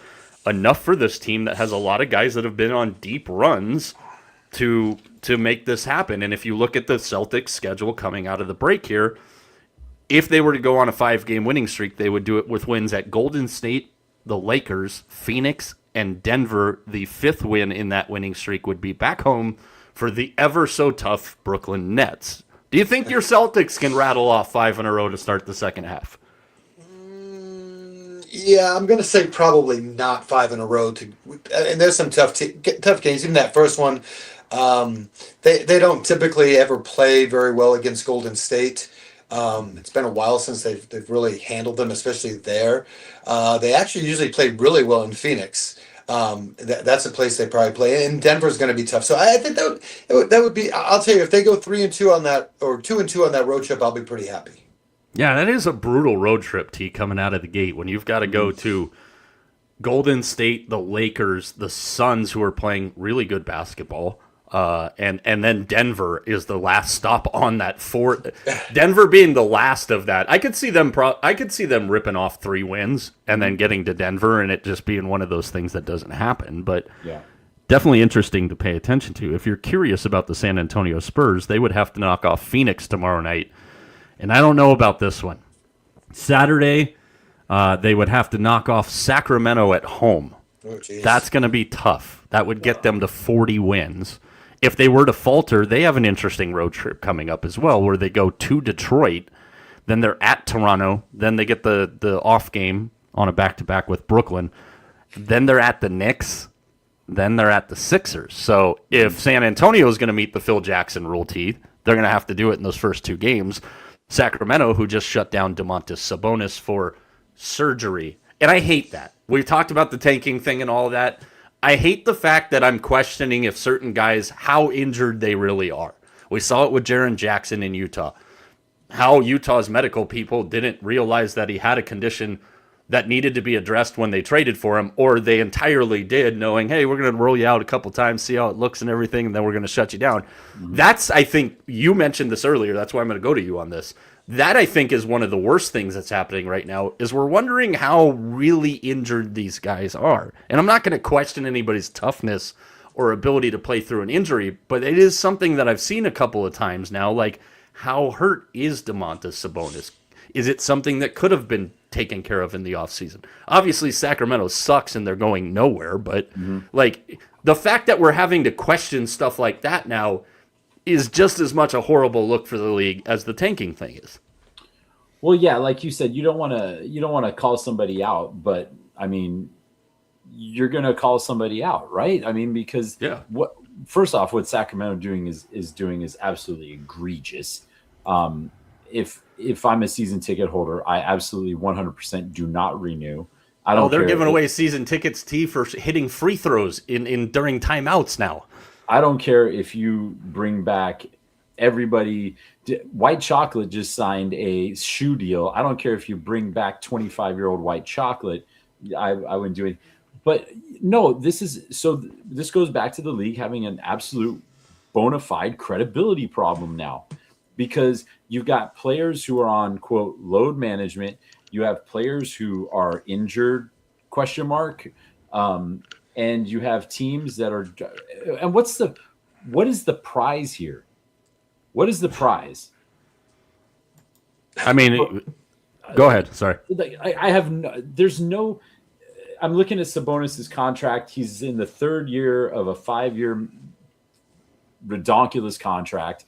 enough for this team that has a lot of guys that have been on deep runs to make this happen? And if you look at the Celtics schedule coming out of the break here, if they were to go on a 5-game winning streak, they would do it with wins at Golden State, the Lakers, Phoenix, and Denver. The 5th win in that winning streak would be back home for the ever so tough Brooklyn Nets. Do you think your Celtics can rattle off 5 in a row to start the second half? Yeah, I'm going to say probably not 5 in a row. And there's some tough games. Even that first one, they don't typically ever play very well against Golden State. It's been a while since they've really handled them, especially there. They actually usually play really well in Phoenix. That's a place they probably play. And Denver's going to be tough. So I think that would be. I'll tell you, if they go 3-2 on that, or 2-2 on that road trip, I'll be pretty happy. Yeah, that is a brutal road trip, T, coming out of the gate when you've got to go to Golden State, the Lakers, the Suns, who are playing really good basketball, and then Denver is the last stop on that Denver being the last of that. I could see them ripping off 3 wins and then getting to Denver, and it just being one of those things that doesn't happen. But yeah, definitely interesting to pay attention to. If you're curious about the San Antonio Spurs, they would have to knock off Phoenix tomorrow night. And I don't know about this one. Saturday, they would have to knock off Sacramento at home. Oh, geez. That's going to be tough. That would get them to 40 wins. If they were to falter, they have an interesting road trip coming up as well, where they go to Detroit, then they're at Toronto, then they get the off game on a back-to-back with Brooklyn, then they're at the Knicks, then they're at the Sixers. So if San Antonio is going to meet the Phil Jackson rule, T, they're going to have to do it in those first 2 games. Sacramento, who just shut down Domantas Sabonis for surgery. And I hate that. We've talked about the tanking thing and all of that. I hate the fact that I'm questioning if certain guys, how injured they really are. We saw it with Jaren Jackson in Utah. How Utah's medical people didn't realize that he had a condition that needed to be addressed when they traded for him, or they entirely did, knowing, hey, we're going to roll you out a couple times, see how it looks and everything, and then we're going to shut you down. Mm-hmm. That's, I think, you mentioned this earlier, that's why I'm going to go to you on this. That, I think, is one of the worst things that's happening right now, is we're wondering how really injured these guys are. And I'm not going to question anybody's toughness or ability to play through an injury, but it is something that I've seen a couple of times now, like, how hurt is Domantas Sabonis? Is it something that could have been taken care of in the offseason? Obviously, Sacramento sucks and they're going nowhere, but like the fact that we're having to question stuff like that now is just as much a horrible look for the league as the tanking thing is. Well, yeah, like you said, you don't want to call somebody out, but I mean, you're going to call somebody out, right? I mean, because first off, what Sacramento is doing is absolutely egregious. If I'm a season ticket holder, I absolutely 100% do not renew. I don't. They're giving away season tickets, T, for hitting free throws in during timeouts now. I don't care if you bring back everybody. White Chocolate just signed a shoe deal. I don't care if you bring back 25-year-old White Chocolate. I wouldn't do it. But no, this goes back to the league having an absolute bona fide credibility problem now. Because you've got players who are on, quote, load management. You have players who are injured, ? And you have teams that are – and what is the prize here? What is the prize? I mean, go ahead. Sorry. I'm looking at Sabonis' contract. He's in the 3rd year of a 5-year redonkulous contract.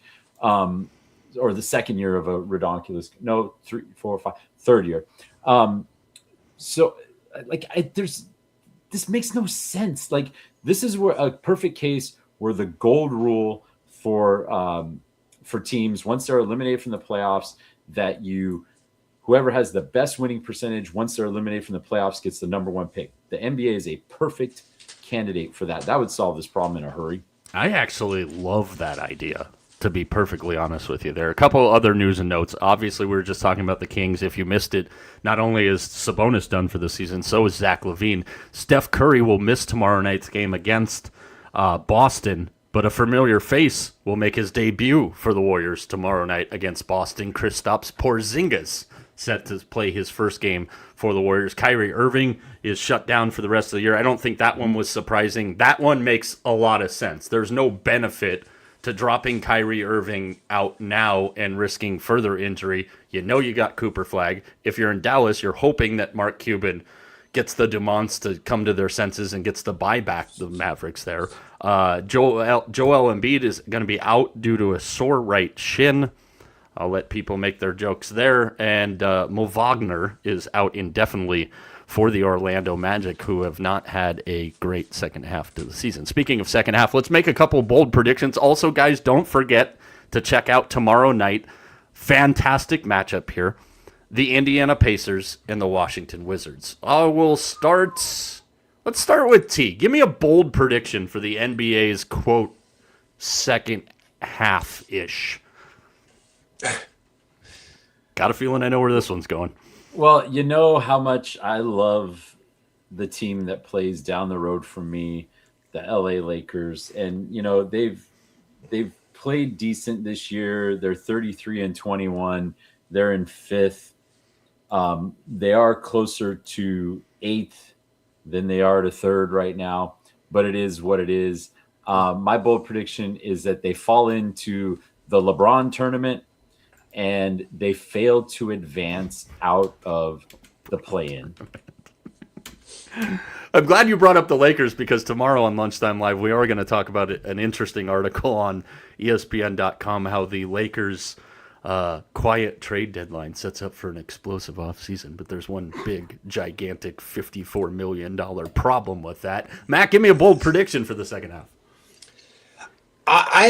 Or the 2nd year of a redonkulous, 3, 4, 5, 3rd year. This makes no sense. Like, this is where a perfect case where the gold rule for teams, once they're eliminated from the playoffs, that you whoever has the best winning percentage once they're eliminated from the playoffs gets the number one pick. The NBA is a perfect candidate for that. That would solve this problem in a hurry. I actually love that idea, to be perfectly honest with you. There are a couple other news and notes. Obviously, we were just talking about the Kings. If you missed it, not only is Sabonis done for the season, so is Zach LaVine. Steph Curry will miss tomorrow night's game against Boston, but a familiar face will make his debut for the Warriors tomorrow night against Boston. Kristaps Porzingis set to play his first game for the Warriors. Kyrie Irving is shut down for the rest of the year. I don't think that one was surprising. That one makes a lot of sense. There's no benefit to dropping Kyrie Irving out now and risking further injury. You know you got Cooper Flag. If you're in Dallas, you're hoping that Mark Cuban gets the Dumont to come to their senses and gets to buy back the Mavericks there. Joel Embiid is going to be out due to a sore right shin. I'll let people make their jokes there. And Mo Wagner is out indefinitely for the Orlando Magic, who have not had a great second half to the season. Speaking of second half, let's make a couple bold predictions. Also, guys, don't forget to check out tomorrow night. Fantastic matchup here. The Indiana Pacers and the Washington Wizards. Let's start with T. Give me a bold prediction for the NBA's, quote, second half-ish. Got a feeling I know where this one's going. Well, you know how much I love the team that plays down the road from me, the LA Lakers. And, you know, they've played decent this year. They're 33-21. They're in fifth. They are closer to eighth than they are to third right now, but it is what it is. My bold prediction is that they fall into the LeBron tournament and they fail to advance out of the play-in. I'm glad you brought up the Lakers, because tomorrow on Lunchtime Live, we are going to talk about an interesting article on ESPN.com, how the Lakers' quiet trade deadline sets up for an explosive offseason. But there's one big, gigantic $54 million problem with that. Matt, give me a bold prediction for the second half. I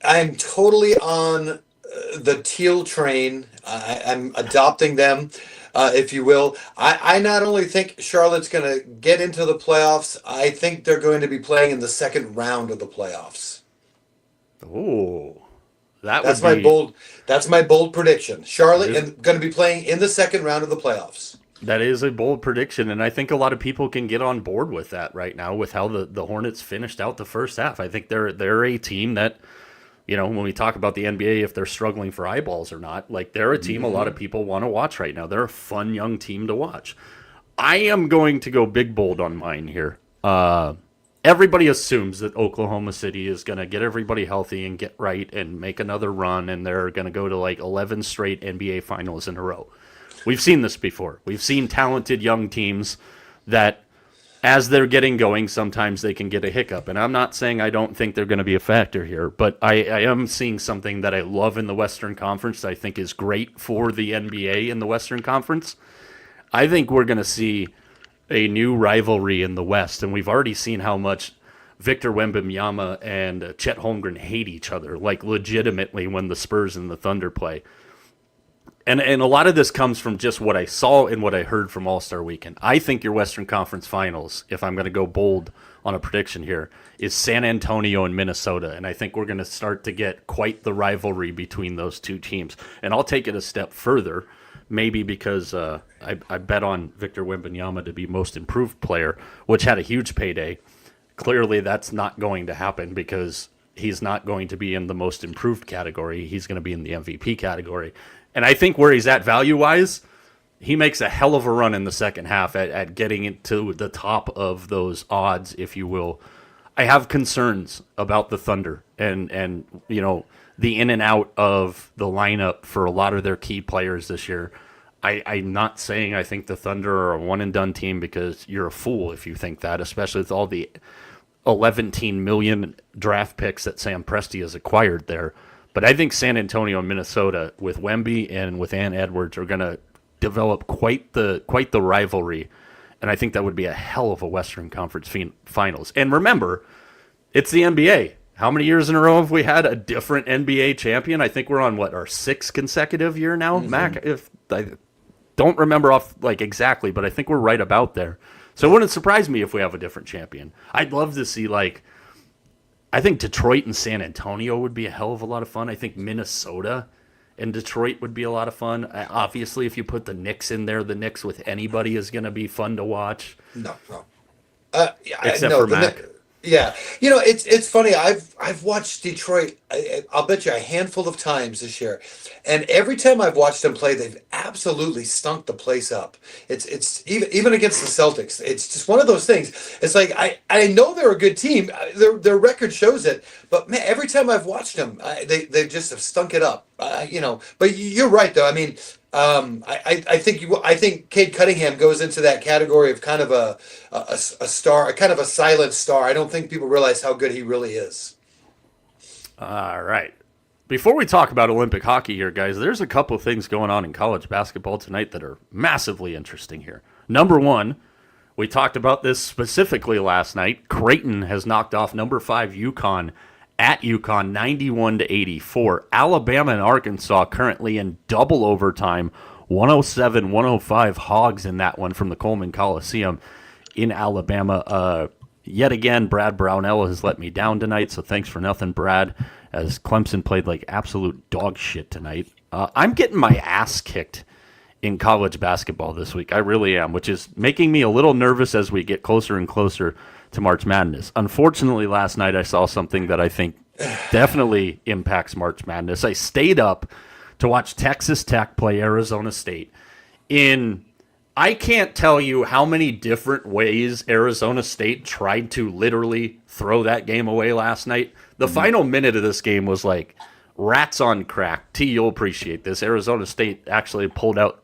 am totally on the teal train. I'm adopting them, if you will. I not only think Charlotte's going to get into the playoffs, I think they're going to be playing in the second round of the playoffs. Oh, That's my bold prediction. Charlotte is going to be playing in the second round of the playoffs. That is a bold prediction, and I think a lot of people can get on board with that right now with how the Hornets finished out the first half. I think they're a team that, you know, when we talk about the NBA, if they're struggling for eyeballs or not, like, they're a team a lot of people want to watch right now. They're a fun young team to watch. I am going to go big bold on mine here. Everybody assumes that Oklahoma City is going to get everybody healthy and get right and make another run, and they're going to go to like 11 straight NBA finals in a row. We've seen this before. We've seen talented young teams that, as they're getting going, sometimes they can get a hiccup. And I'm not saying I don't think they're going to be a factor here, but I am seeing something that I love in the Western Conference that I think is great for the NBA in the Western Conference. I think we're going to see a new rivalry in the West, and we've already seen how much Victor Wembanyama and Chet Holmgren hate each other, like legitimately, when the Spurs and the Thunder play. And a lot of this comes from just what I saw and what I heard from All-Star Weekend. I think your Western Conference Finals, if I'm going to go bold on a prediction here, is San Antonio and Minnesota. And I think we're going to start to get quite the rivalry between those two teams. And I'll take it a step further, maybe because I bet on Victor Wembanyama to be most improved player, which had a huge payday. Clearly that's not going to happen, because he's not going to be in the most improved category. He's going to be in the MVP category. And I think where he's at value-wise, he makes a hell of a run in the second half at getting into the top of those odds, if you will. I have concerns about the Thunder and you know, the in and out of the lineup for a lot of their key players this year. I'm not saying I think the Thunder are a one-and-done team, because you're a fool if you think that, especially with all the 11 million draft picks that Sam Presti has acquired there. But I think San Antonio and Minnesota, with Wemby and with Ant Edwards, are going to develop quite the rivalry, and I think that would be a hell of a Western Conference Finals. And remember, it's the NBA. How many years in a row have we had a different NBA champion? I think we're on our sixth consecutive year now, Mac. don't remember off like exactly, but I think we're right about there. So it wouldn't surprise me if we have a different champion. I'd love to see I think Detroit and San Antonio would be a hell of a lot of fun. I think Minnesota and Detroit would be a lot of fun. Obviously, if you put the Knicks in there, the Knicks with anybody is going to be fun to watch. No. Yeah, Except no, for Mac. Yeah, it's funny. I've watched Detroit. I'll bet you a handful of times this year, and every time I've watched them play, they've absolutely stunk the place up. It's even against the Celtics. It's just one of those things. It's like I know they're a good team. Their record shows it, but man, every time I've watched them, they just have stunk it up. But you're right though. I mean. I think Cade Cunningham goes into that category of kind of a star, a kind of a silent star. I don't think people realize how good he really is. All right. Before we talk about Olympic hockey here, guys, there's a couple of things going on in college basketball tonight that are massively interesting here. Number one, we talked about this specifically last night. Creighton has knocked off number 5 UConn at UConn 91-84. Alabama and Arkansas currently in double overtime, 107-105 Hogs in that one from the Coleman Coliseum in Alabama. Yet again, Brad Brownell has let me down tonight, so thanks for nothing, Brad, as Clemson played like absolute dog shit tonight. I'm getting my ass kicked in college basketball this week. I really am, which is making me a little nervous as we get closer and closer to March Madness. Unfortunately, last night I saw something that I think definitely impacts March Madness. I stayed up to watch Texas Tech play Arizona State. I can't tell you how many different ways Arizona State tried to literally throw that game away last night. The final minute of this game was like rats on crack. T, you'll appreciate this. Arizona State actually pulled out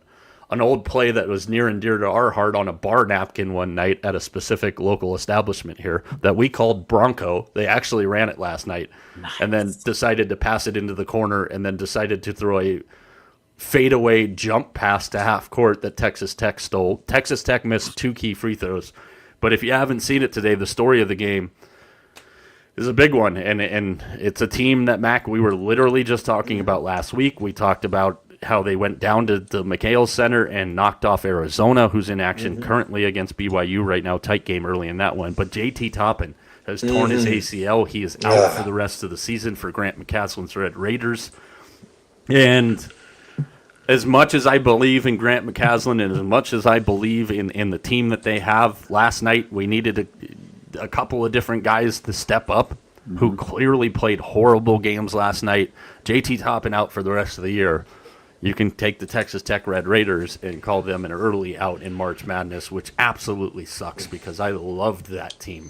an old play that was near and dear to our heart on a bar napkin one night at a specific local establishment here that we called Bronco. They actually ran it last night. Nice. And then decided to pass it into the corner and then decided to throw a fadeaway jump pass to half court that Texas Tech stole. Texas Tech missed 2 key free throws. But if you haven't seen it today, the story of the game is a big one. And it's a team that, Mac, we were literally just talking about last week. We talked about how they went down to the McHale Center and knocked off Arizona, who's in action currently against BYU right now. Tight game early in that one. But JT Toppin has torn his ACL. He is out for the rest of the season for Grant McCaslin's Red Raiders. And as much as I believe in Grant McCaslin and as much as I believe in the team that they have, last night we needed a couple of different guys to step up who clearly played horrible games last night. JT Toppin out for the rest of the year. You can take the Texas Tech Red Raiders and call them an early out in March Madness, which absolutely sucks because I loved that team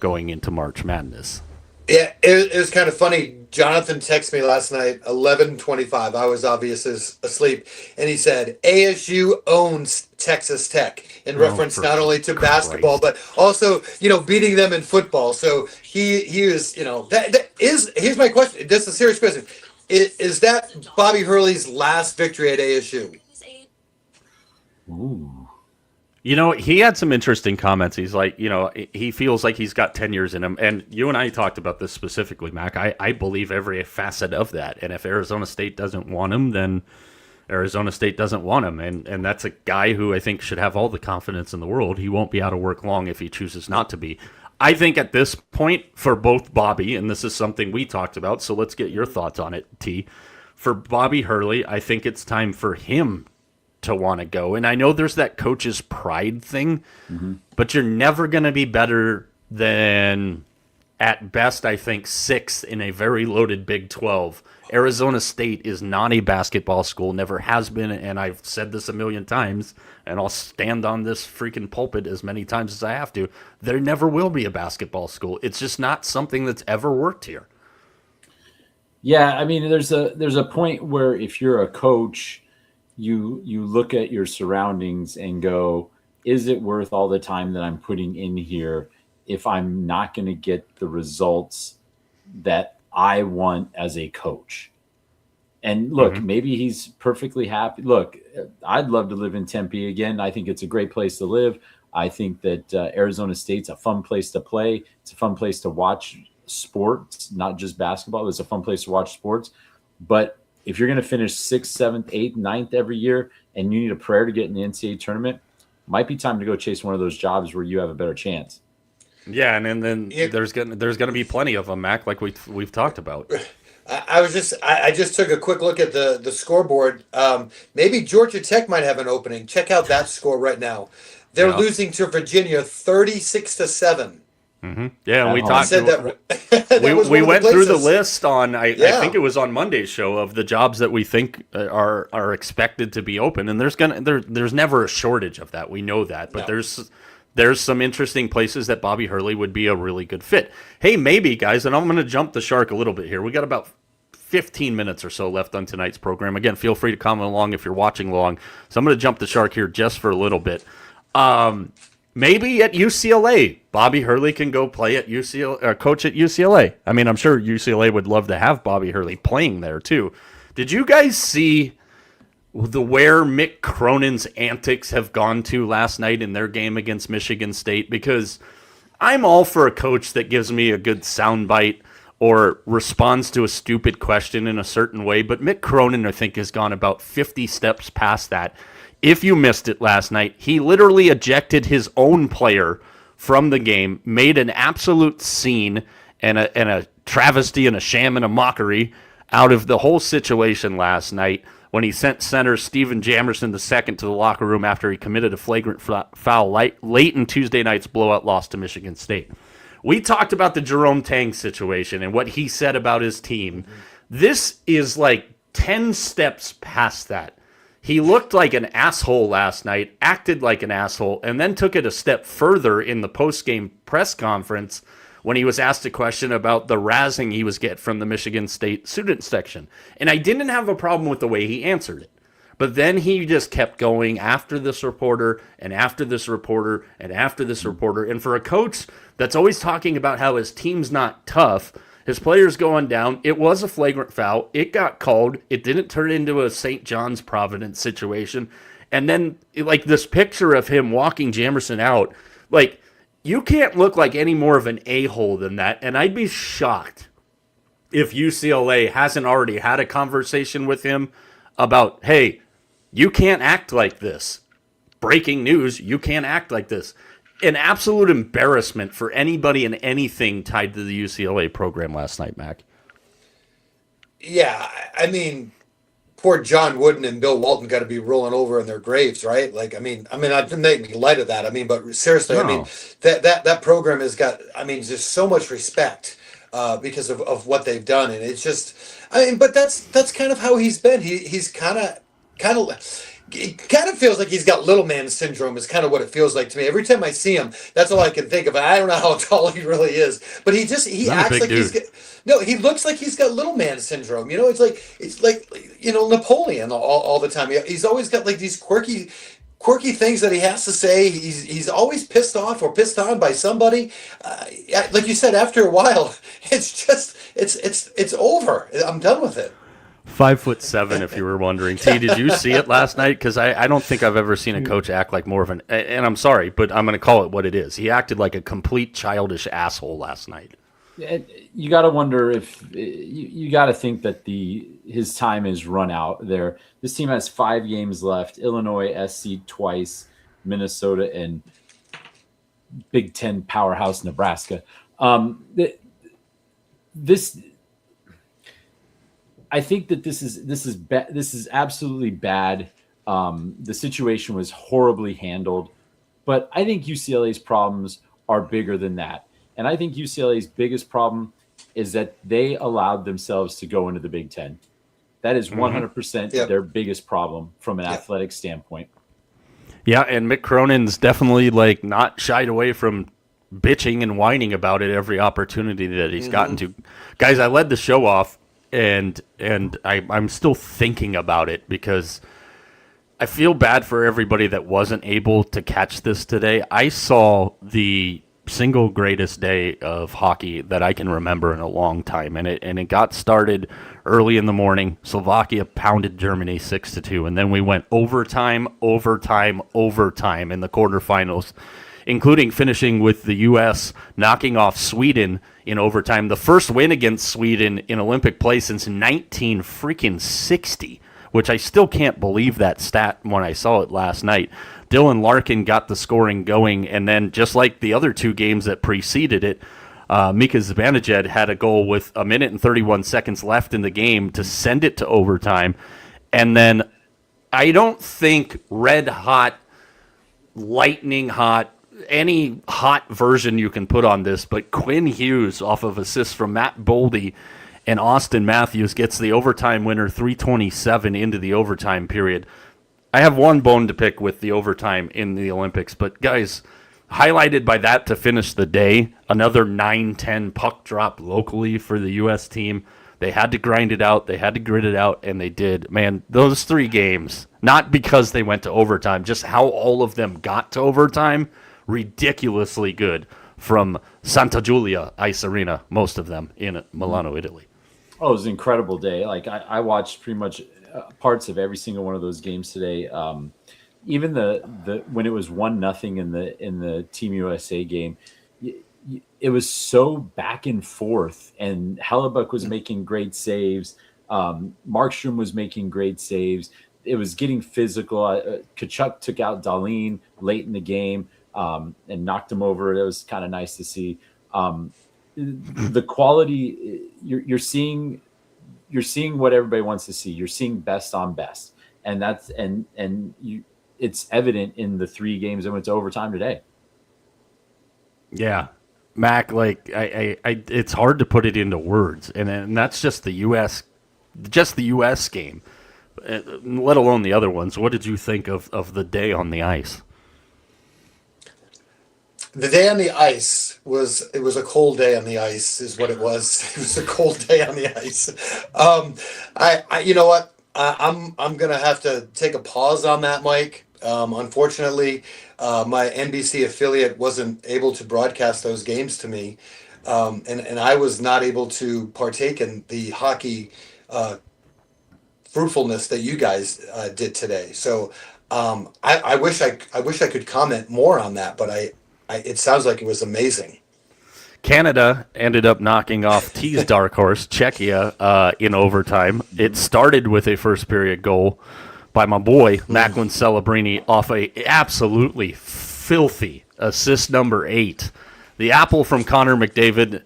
going into March Madness. Yeah, it was kind of funny. Jonathan texted me last night, 11:25. I was obviously asleep, and he said ASU owns Texas Tech in reference not only to basketball but also beating them in football. So he is that is. Here's my question. This is a serious question. Is that Bobby Hurley's last victory at ASU? Ooh. He had some interesting comments. He's like, he feels like he's got 10 years in him. And you and I talked about this specifically, Mac. I believe every facet of that. And if Arizona State doesn't want him, then Arizona State doesn't want him. And that's a guy who I think should have all the confidence in the world. He won't be out of work long if he chooses not to be. I think at this point, for both Bobby, and this is something we talked about, so let's get your thoughts on it, T. For Bobby Hurley, I think it's time for him to want to go. And I know there's that coach's pride thing, but you're never going to be better than, at best, I think, 6th in a very loaded Big 12. Arizona State is not a basketball school, never has been, and I've said this a million times, and I'll stand on this freaking pulpit as many times as I have to. There never will be a basketball school. It's just not something that's ever worked here. Yeah, I mean, there's a point where if you're a coach, you look at your surroundings and go, is it worth all the time that I'm putting in here if I'm not going to get the results that I want as a coach? And look, maybe he's perfectly happy. Look, I'd love to live in Tempe again. I think it's a great place to live. I think that Arizona State's a fun place to play. It's a fun place to watch sports, not just basketball. It's a fun place to watch sports. But if you're going to finish 6th, 7th, 8th, 9th every year and you need a prayer to get in the NCAA tournament, might be time to go chase one of those jobs where you have a better chance. Yeah, and then there's gonna be plenty of them, Mac, like we've talked about. I just took a quick look at the scoreboard. Maybe Georgia Tech might have an opening. Check out that score right now. They're losing to Virginia 36-7. Yeah, and we I talked. said that. We went through the list on. I think it was on Monday's show of the jobs that we think are expected to be open, and there's never a shortage of that. We know that, but there's some interesting places that Bobby Hurley would be a really good fit. Hey, maybe guys, and I'm going to jump the shark a little bit here. We got about 15 minutes or so left on tonight's program. Again, feel free to comment along if you're watching along. So I'm going to jump the shark here just for a little bit. Maybe at UCLA, Bobby Hurley can go play at UCLA, or coach at UCLA. I mean, I'm sure UCLA would love to have Bobby Hurley playing there too. Did you guys see where Mick Cronin's antics have gone to last night in their game against Michigan State? Because I'm all for a coach that gives me a good soundbite or responds to a stupid question in a certain way, but Mick Cronin, I think, has gone about 50 steps past that. If you missed it last night, he literally ejected his own player from the game, made an absolute scene and a travesty and a sham and a mockery out of the whole situation last night when he sent center Steven Jamerson II to the locker room after he committed a flagrant foul late in Tuesday night's blowout loss to Michigan State. We talked about the Jerome Tang situation and what he said about his team. This is like 10 steps past that. He looked like an asshole last night, acted like an asshole, and then took it a step further in the post-game press conference when he was asked a question about the razzing he was getting from the Michigan State student section. And I didn't have a problem with the way he answered it. But then he just kept going after this reporter and after this reporter and after this reporter. And for a coach that's always talking about how his team's not tough, his players going down, it was a flagrant foul. It got called. It didn't turn into a St. John's Providence situation. And then, like, this picture of him walking Jamerson out, like, you can't look like any more of an a-hole than that. And I'd be shocked if UCLA hasn't already had a conversation with him about, hey, you can't act like this. Breaking news, you can't act like this. An absolute embarrassment for anybody and anything tied to the UCLA program last night, Mac. Yeah, I mean, poor John Wooden and Bill Walton got to be rolling over in their graves, right? Like, I mean, I've been making light of that. I mean, but seriously, no. I mean, that program has got, I mean, just so much respect because of what they've done, and it's just, I mean, but that's kind of how he's been. He's kind of. It kind of feels like he's got little man syndrome is kind of what it feels like to me. Every time I see him, that's all I can think of. I don't know how tall he really is, but he acts like he looks like he's got little man syndrome. You know, it's like you know, Napoleon all the time. He's always got like these quirky things that he has to say. He's always pissed off or pissed on by somebody. Like you said, after a while, it's just it's over. I'm done with it. 5'7", if you were wondering. T, did you see it last night? Because I don't think I've ever seen a coach act like more of an, and I'm sorry, but I'm going to call it what it is. He acted like a complete childish asshole last night. You got to wonder if you got to think that his time is run out there. This team has 5 games left: Illinois, SC twice, Minnesota, and Big Ten powerhouse Nebraska. I think that this is absolutely bad. The situation was horribly handled, but I think UCLA's problems are bigger than that. And I think UCLA's biggest problem is that they allowed themselves to go into the Big Ten. That is 100% their biggest problem from an athletic standpoint. Yeah, and Mick Cronin's definitely like not shied away from bitching and whining about it every opportunity that he's gotten to. Guys, I led the show off. And I'm still thinking about it because I feel bad for everybody that wasn't able to catch this today. I saw the single greatest day of hockey that I can remember in a long time, and it got started early in the morning. Slovakia pounded Germany 6-2, and then we went overtime in the quarterfinals, including finishing with the U.S. knocking off Sweden in overtime. The first win against Sweden in Olympic play since 1960 which I still can't believe that stat when I saw it last night. Dylan Larkin got the scoring going, and then just like the other two games that preceded it, Mika Zibanejad had a goal with a minute and 31 seconds left in the game to send it to overtime. And then I don't think red hot, lightning hot, any hot version you can put on this, but Quinn Hughes off of assists from Matt Boldy and Austin Matthews gets the overtime winner, 3:27 into the overtime period. I have one bone to pick with the overtime in the Olympics, but guys, highlighted by that to finish the day, another 9-10 puck drop locally for the U.S. team. They had to grind it out, they had to grit it out, and they did. Man, those three games, not because they went to overtime, just how all of them got to overtime, ridiculously good from Santa Giulia Ice Arena, most of them in Milano, Italy. Oh, it was an incredible day. Like I watched pretty much parts of every single one of those games today. Even the when it was 1-0 in the Team USA game, it was so back and forth. And Hellebuck was making great saves. Markstrom was making great saves. It was getting physical. Kachuk took out Dahlin late in the game and knocked him over. It was kind of nice to see. The quality you're seeing what everybody wants to see. You're seeing best on best, and that's it's evident in the three games that went to overtime today. Yeah, Mac, like I it's hard to put it into words, and that's just the U.S. game, let alone the other ones. What did you think of the day on the ice? The day on the ice was a cold day on the ice is what it was. It was a cold day on the ice. I you know what? I'm gonna have to take a pause on that, Mike. Unfortunately, my NBC affiliate wasn't able to broadcast those games to me, and I was not able to partake in the hockey fruitfulness that you guys did today. So I wish I could comment more on that, but it sounds like it was amazing. Canada ended up knocking off T's dark horse, Czechia, in overtime. It started with a first period goal by my boy, Macklin Celebrini, off a absolutely filthy assist number 8. The apple from Connor McDavid,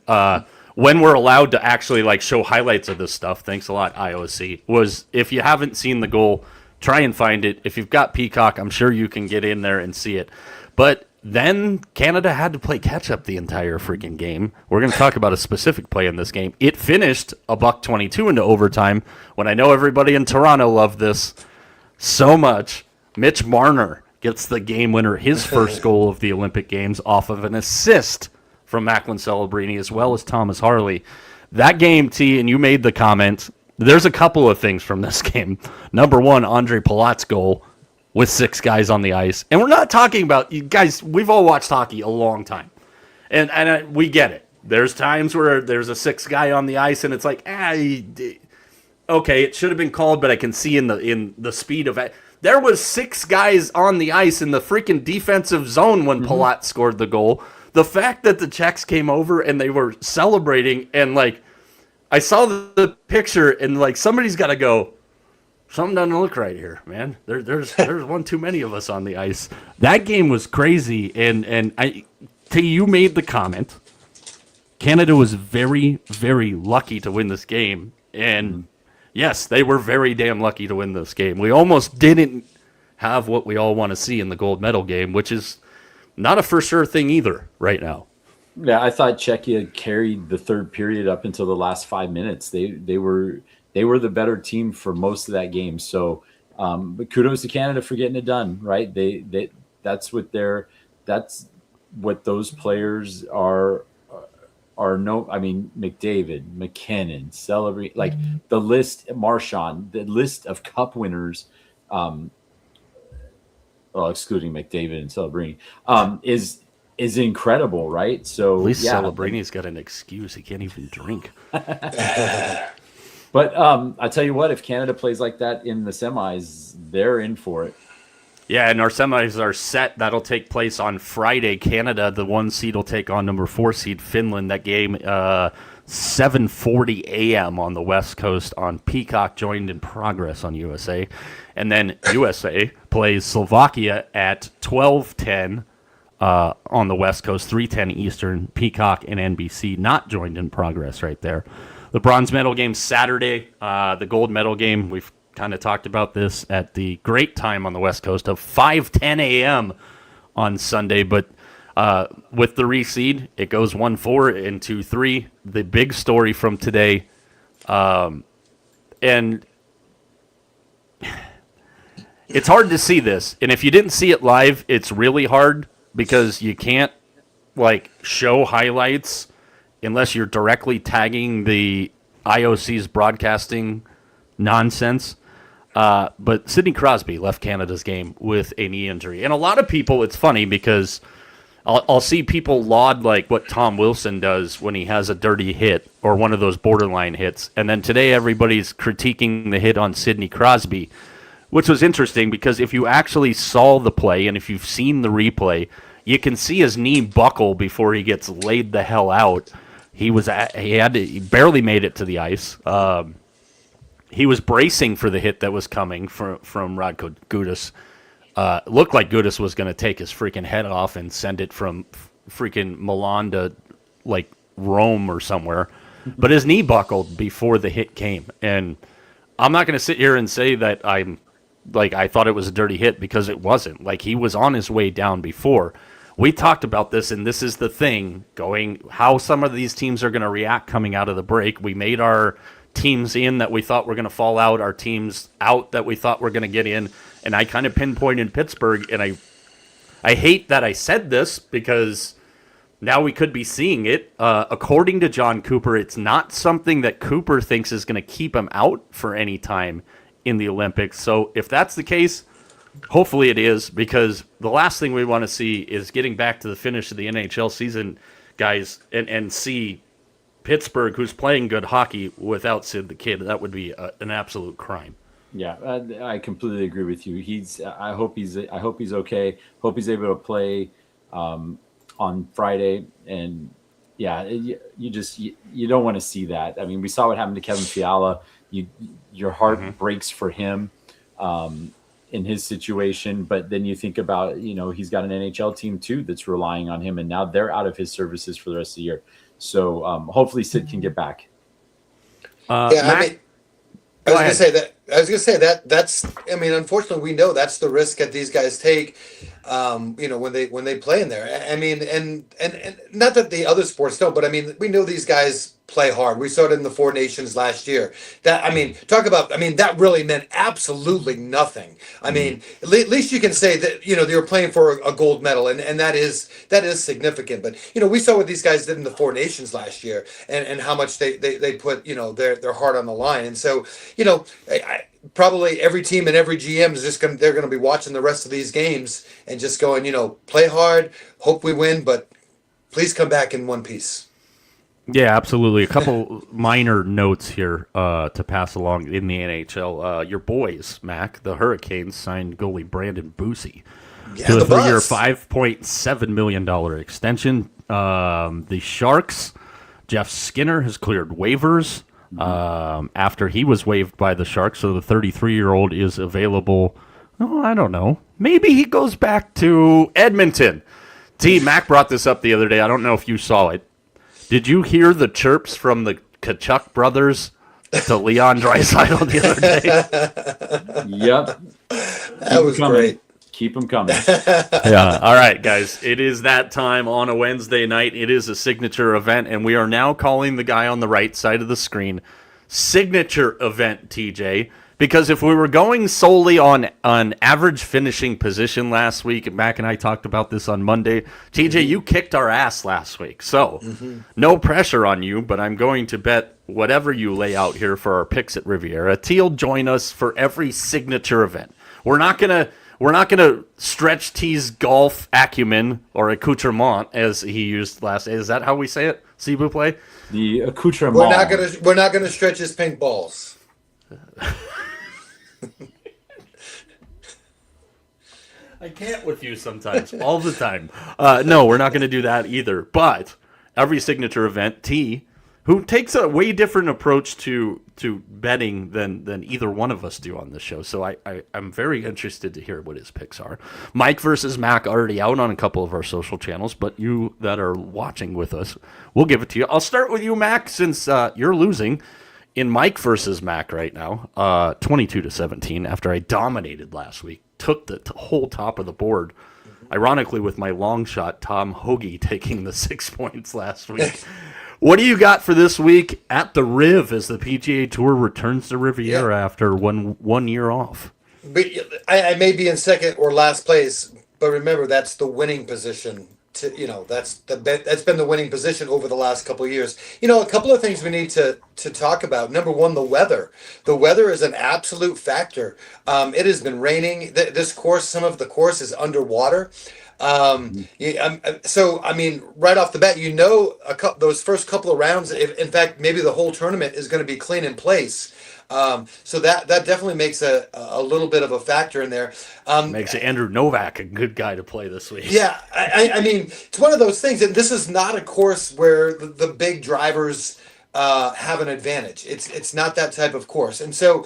when we're allowed to actually show highlights of this stuff, thanks a lot, IOC, was if you haven't seen the goal, try and find it. If you've got Peacock, I'm sure you can get in there and see it. But then Canada had to play catch-up the entire freaking game. We're going to talk about a specific play in this game. It finished $1:22 into overtime when I know everybody in Toronto loved this so much. Mitch Marner gets the game winner, his first goal of the Olympic Games, off of an assist from Macklin Celebrini as well as Thomas Harley. That game, T, and you made the comment, there's a couple of things from this game. Number one, Andre Palat's goal with 6 guys on the ice. And we're not talking about, you guys, we've all watched hockey a long time. And we get it. There's times where there's a 6th guy on the ice and it's like, okay, it should have been called, but I can see in the speed of it. There was 6 guys on the ice in the freaking defensive zone when Palat scored the goal. The fact that the Czechs came over and they were celebrating and I saw the picture and somebody's got to go, something doesn't look right here, man. There's one too many of us on the ice. That game was crazy, and you made the comment. Canada was very, very lucky to win this game, and yes, they were very damn lucky to win this game. We almost didn't have what we all want to see in the gold medal game, which is not a for sure thing either right now. Yeah, I thought Czechia carried the third period up until the last 5 minutes. They were the better team for most of that game. So, but kudos to Canada for getting it done, right? That's what those players are. I mean, McDavid, McKinnon, Celebrini, the list, Marchand, the list of cup winners, excluding McDavid and Celebrini, is incredible, right? So at least Celebrini's got an excuse; he can't even drink. But I tell you what, if Canada plays like that in the semis, they're in for it. Yeah, and our semis are set. That'll take place on Friday. Canada, the 1 seed, will take on number 4 seed Finland. That game 7:40 a.m. on the West Coast on Peacock, joined in progress on USA. And then USA plays Slovakia at 12:10 on the West Coast, 3:10 Eastern, Peacock and NBC, not joined in progress right there. The bronze medal game Saturday, the gold medal game, we've kind of talked about this at the great time on the West Coast of 5:10 a.m. on Sunday, but with the reseed, it goes 1-4 and 2-3. The big story from today, and it's hard to see this, and if you didn't see it live, it's really hard because you can't show highlights unless you're directly tagging the IOC's broadcasting nonsense. But Sidney Crosby left Canada's game with a knee injury. And a lot of people, it's funny because I'll see people laud what Tom Wilson does when he has a dirty hit or one of those borderline hits. And then today everybody's critiquing the hit on Sidney Crosby, which was interesting because if you actually saw the play and if you've seen the replay, you can see his knee buckle before he gets laid the hell out. He barely made it to the ice. He was bracing for the hit that was coming from Radko Gudas. Looked like Gudas was going to take his freaking head off and send it from freaking Milan to Rome or somewhere. But his knee buckled before the hit came. And I'm not going to sit here and say that I thought it was a dirty hit because it wasn't. He was on his way down before. We talked about this, and this is the thing, how some of these teams are going to react coming out of the break. We made our teams in that we thought were going to fall out, our teams out that we thought were going to get in, and I kind of pinpointed Pittsburgh, and I hate that I said this because now we could be seeing it. According to John Cooper, it's not something that Cooper thinks is going to keep him out for any time in the Olympics. So if that's the case, hopefully it is, because the last thing we want to see is getting back to the finish of the NHL season, guys, and see Pittsburgh, who's playing good hockey, without Sid the Kid. That would be an absolute crime. Yeah, I completely agree with you. I hope he's okay. Hope he's able to play on Friday. And yeah, you don't want to see that. I mean, we saw what happened to Kevin Fiala. Your heart breaks for him. In his situation, but then you think about, he's got an NHL team too that's relying on him, and now they're out of his services for the rest of the year. So hopefully Sid can get back. I was going to say that that's. I mean, unfortunately, we know that's the risk that these guys take. When they play in there. I mean, and not that the other sports don't, but I mean, we know these guys play hard. We saw it in the Four Nations last year. That really meant absolutely nothing. I mean, at least you can say that, they were playing for a gold medal, and that is significant. But, we saw what these guys did in the Four Nations last year and how much they put, their heart on the line. And so, probably every team and every GM is they're going to be watching the rest of these games and just going, play hard, hope we win, but please come back in one piece. Yeah, absolutely. A couple minor notes here to pass along in the NHL. Your boys, Mac, the Hurricanes, signed goalie Brandon Busey to a 3-year, $5.7 million extension. The Sharks, Jeff Skinner has cleared waivers after he was waived by the Sharks, so the 33-year-old is available. Oh, I don't know. Maybe he goes back to Edmonton. Mac brought this up the other day. I don't know if you saw it. Did you hear the chirps from the Kachuk brothers to Leon Draisaitl the other day? Yep. That was great. Keep them coming. Yeah. All right, guys. It is that time on a Wednesday night. It is a signature event, and we are now calling the guy on the right side of the screen signature event, TJ. Because if we were going solely on average finishing position last week, and Mac and I talked about this on Monday, TJ, you kicked our ass last week. So no pressure on you, but I'm going to bet whatever you lay out here for our picks at Riviera. Teal join us for every signature event. We're not gonna stretch T's golf acumen or accoutrement as he used last. Is that how we say it? Cebu play? The accoutrement. We're not gonna stretch his pink balls. I can't with you sometimes, all the time. No, we're not going to do that either. But every signature event, T who takes a way different approach to betting than either one of us do on this show. So I'm very interested to hear what his picks are. Mike versus Mac already out on a couple of our social channels, but you that are watching with us, we'll give it to you. I'll start with you, Mac, since you're losing in Mike versus Mac right now, 22-17. After I dominated last week, took the whole top of the board. Ironically, with my long shot, Tom Hoagie taking the 6 points last week. What do you got for this week at the Riv as the PGA Tour returns to Riviera after one year off? But I may be in second or last place, but remember that's the winning position. That's been the winning position over the last couple of years. A couple of things we need to talk about. Number one, the weather. The weather is an absolute factor. It has been raining. This course, some of the course is underwater. So I mean, right off the bat, those first couple of rounds, in fact, maybe the whole tournament is going to be clean in place. So that definitely makes a little bit of a factor in there. Makes Andrew Novak a good guy to play this week. Yeah, I mean, it's one of those things, and this is not a course where the big drivers have an advantage. It's not that type of course, and so.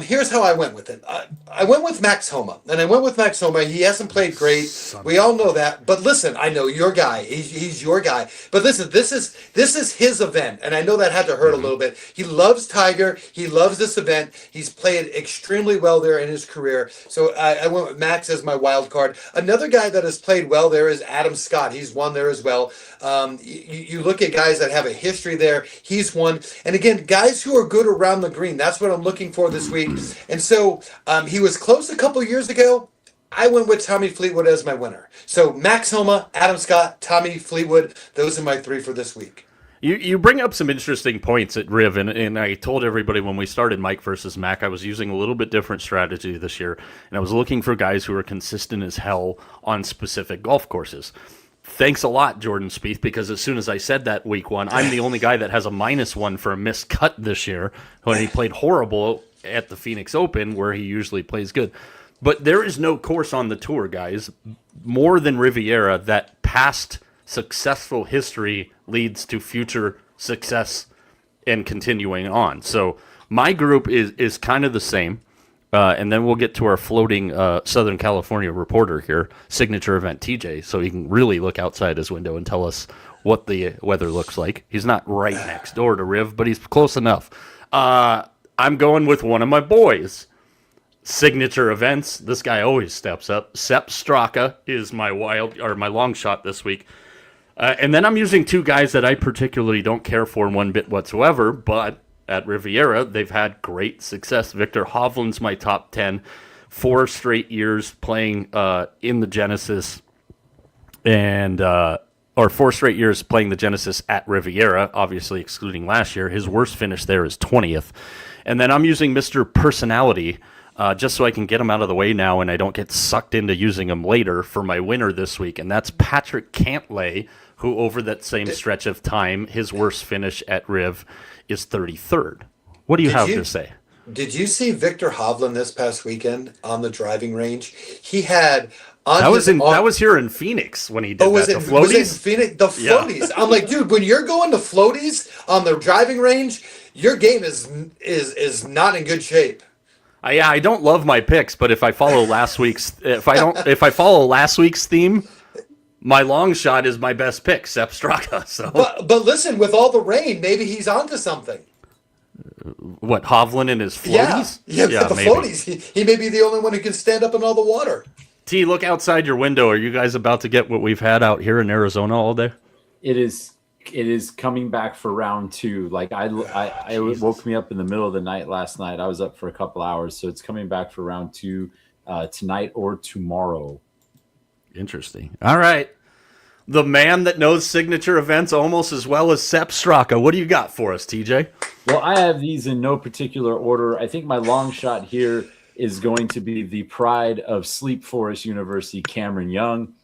Here's how I went with it. I went with Max Homa, and I went with Max Homa. He hasn't played great. We all know that. But listen, I know your guy. He's your guy. But listen, this is his event, and I know that had to hurt a little bit. He loves Tiger. He loves this event. He's played extremely well there in his career. So I went with Max as my wild card. Another guy that has played well there is Adam Scott. He's won there as well. You look at guys that have a history there. He's won. And again, guys who are good around the green. That's what I'm looking for this week. And so he was close a couple years ago. I went with Tommy Fleetwood as my winner. So Max Homa, Adam Scott, Tommy Fleetwood. Those are my three for this week. You bring up some interesting points at Riv, and I told everybody when we started Mike versus Mac, I was using a little bit different strategy this year, and I was looking for guys who are consistent as hell on specific golf courses. Thanks a lot, Jordan Spieth, because as soon as I said that week one, I'm the only guy that has a -1 for a missed cut this year when he played horrible at the Phoenix Open, where he usually plays good. But there is no course on the tour, guys, more than Riviera, that past successful history leads to future success and continuing on. So my group is kind of the same. And then we'll get to our floating Southern California reporter here, signature event TJ, so he can really look outside his window and tell us what the weather looks like. He's not right next door to Riv, but he's close enough. I'm going with one of my boys. Signature events. This guy always steps up. Sepp Straka is my long shot this week. And then I'm using two guys that I particularly don't care for one bit whatsoever, but at Riviera, they've had great success. Victor Hovland's my top 10. 4 straight years playing in the Genesis, or 4 straight years playing the Genesis at Riviera, obviously excluding last year. His worst finish there is 20th. And then I'm using Mr. Personality, just so I can get him out of the way now and I don't get sucked into using him later for my winner this week. And that's Patrick Cantlay, who over that same stretch of time, his worst finish at Riv is 33rd. What do you have to say? Did you see Victor Hovland this past weekend on the driving range? He had that was here in Phoenix when he did the floaties. Was it in Phoenix? The floaties. Yeah. I'm like, dude, when you're going to floaties on the driving range, your game is not in good shape. I don't love my picks, but if I follow last week's theme, my long shot is my best pick, Sepp Straka. So, but listen, with all the rain, maybe he's onto something. What, Hovland and his floaties? Yeah, the maybe. Floaties. He may be the only one who can stand up in all the water. T, look outside your window. Are you guys about to get what we've had out here in Arizona all day? It is coming back for round 2. Like I woke me up in the middle of the night last night. I was up for a couple hours, so it's coming back for round 2 tonight or tomorrow. Interesting. All right. The man that knows signature events almost as well as Sepp Straka. What do you got for us, TJ? Well, I have these in no particular order. I think my long shot here is going to be the pride of Sleep Forest University, Cameron Young.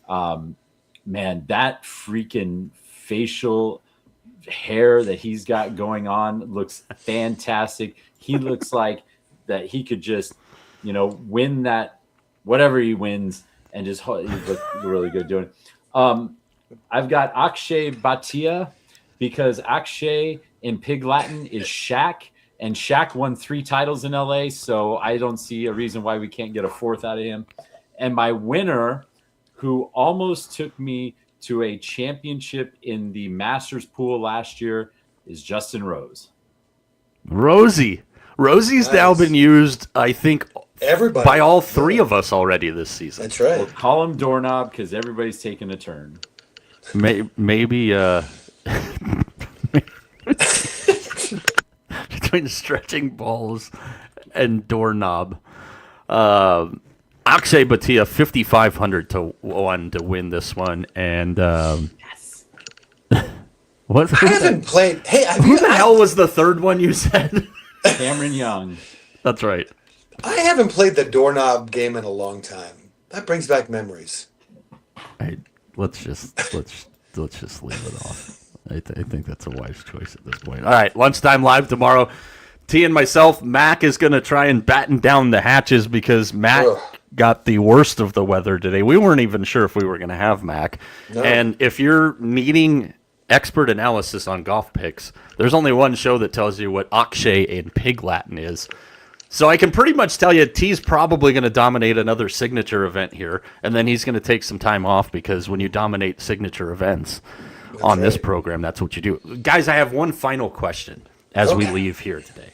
Man, that freaking facial hair that he's got going on looks fantastic. He looks like that he could just, win that, whatever he wins, and just he looks really good doing it. I've got Akshay Bhatia. because Akshay in Pig Latin is Shaq, and Shaq won 3 titles in LA, so I don't see a reason why we can't get a 4th out of him. And my winner, who almost took me to a championship in the Masters pool last year, is Justin Rose. Rosie's now been used, I think, everybody by all 3 of us already this season. That's right. We'll call him Doorknob because everybody's taking a turn. Maybe between stretching balls and Doorknob. Akshay Bhatia 5,500 to 1 to win this one, and Yes. what? I haven't played. Hey, Who the hell was the third one you said? Cameron Young. That's right. I haven't played the doorknob game in a long time. That brings back memories. Let's just leave it off. I think that's a wise choice at this point. All right, lunchtime live tomorrow. T and myself, Mac is going to try and batten down the hatches because Mac got the worst of the weather today. We weren't even sure if we were going to have Mac. No. And if you're needing expert analysis on golf picks, there's only one show that tells you what Akshay in Pig Latin is. So I can pretty much tell you T's probably going to dominate another signature event here, and then he's going to take some time off because when you dominate signature events on this program, that's what you do. Guys, I have one final question as we leave here today.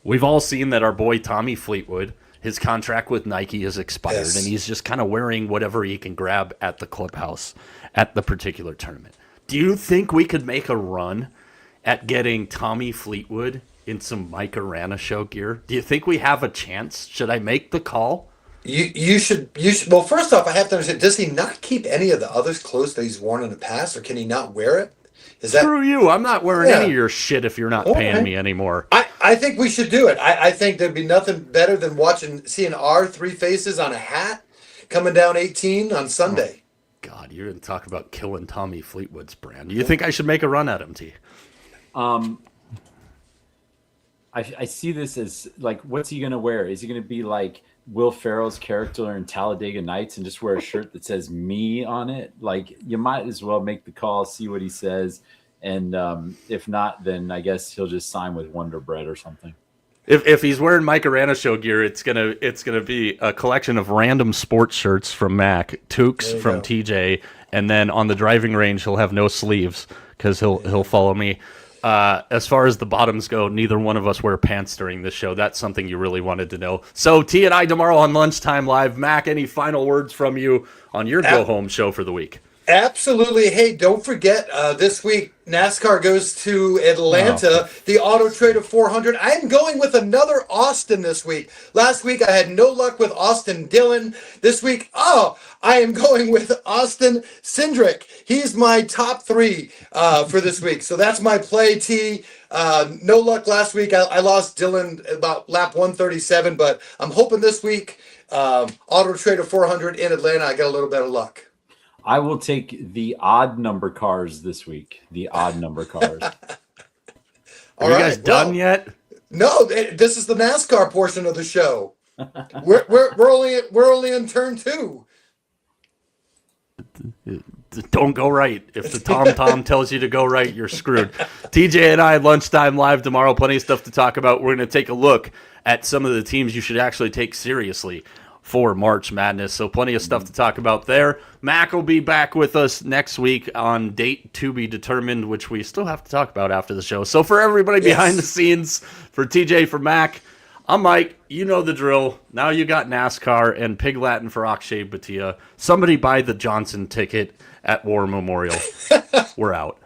We've all seen that our boy Tommy Fleetwood, his contract with Nike has expired, and he's just kind of wearing whatever he can grab at the clubhouse at the particular tournament. Do you think we could make a run at getting Tommy Fleetwood in some Mike Arana show gear? Do you think we have a chance? Should I make the call? You should. Well, first off, I have to understand, does he not keep any of the others clothes that he's worn in the past, or can he not wear it? Screw you. I'm not wearing any of your shit if you're not paying me anymore. I think we should do it. I think there'd be nothing better than seeing our 3 faces on a hat coming down 18 on Sunday. God, you're going to talk about killing Tommy Fleetwood's brand. Do you think I should make a run at him, T? I see this as, like, what's he going to wear? Is he going to be like Will Ferrell's character in Talladega Nights and just wear a shirt that says me on it? Like, you might as well make the call, see what he says. And if not, then I guess he'll just sign with Wonder Bread or something. If he's wearing Mike Arana show gear, it's gonna be a collection of random sports shirts from Mac, toques from TJ, and then on the driving range he'll have no sleeves because he'll follow me. As far as the bottoms go, neither one of us wear pants during this show. That's something you really wanted to know. So T and I tomorrow on Lunchtime Live. Mac, any final words from you on your go home show for the week? Absolutely. Hey, don't forget, this week NASCAR goes to Atlanta, the Auto Trader 400. I am going with another Austin this week. Last week I had no luck with Austin Dillon. This week, I am going with Austin Cindric. He's my top 3 for this week. So that's my play, T. No luck last week. I lost Dillon about lap 137, but I'm hoping this week, Auto Trader 400 in Atlanta, I got a little bit of luck. I will take the odd number cars this week. The odd number cars. Are you guys done yet? No, this is the NASCAR portion of the show. We're only in turn 2. Don't go right. If the Tom tells you to go right, you're screwed. TJ and I, Lunchtime Live tomorrow. Plenty of stuff to talk about. We're going to take a look at some of the teams you should actually take seriously for March Madness. So plenty of stuff to talk about there. Mac will be back with us next week on date to be determined, which we still have to talk about after the show. So for everybody behind the scenes, for TJ, for Mac, I'm Mike. You know the drill. Now you got NASCAR and Pig Latin for Akshay Bhatia. Somebody buy the Johnson ticket at War Memorial. We're out.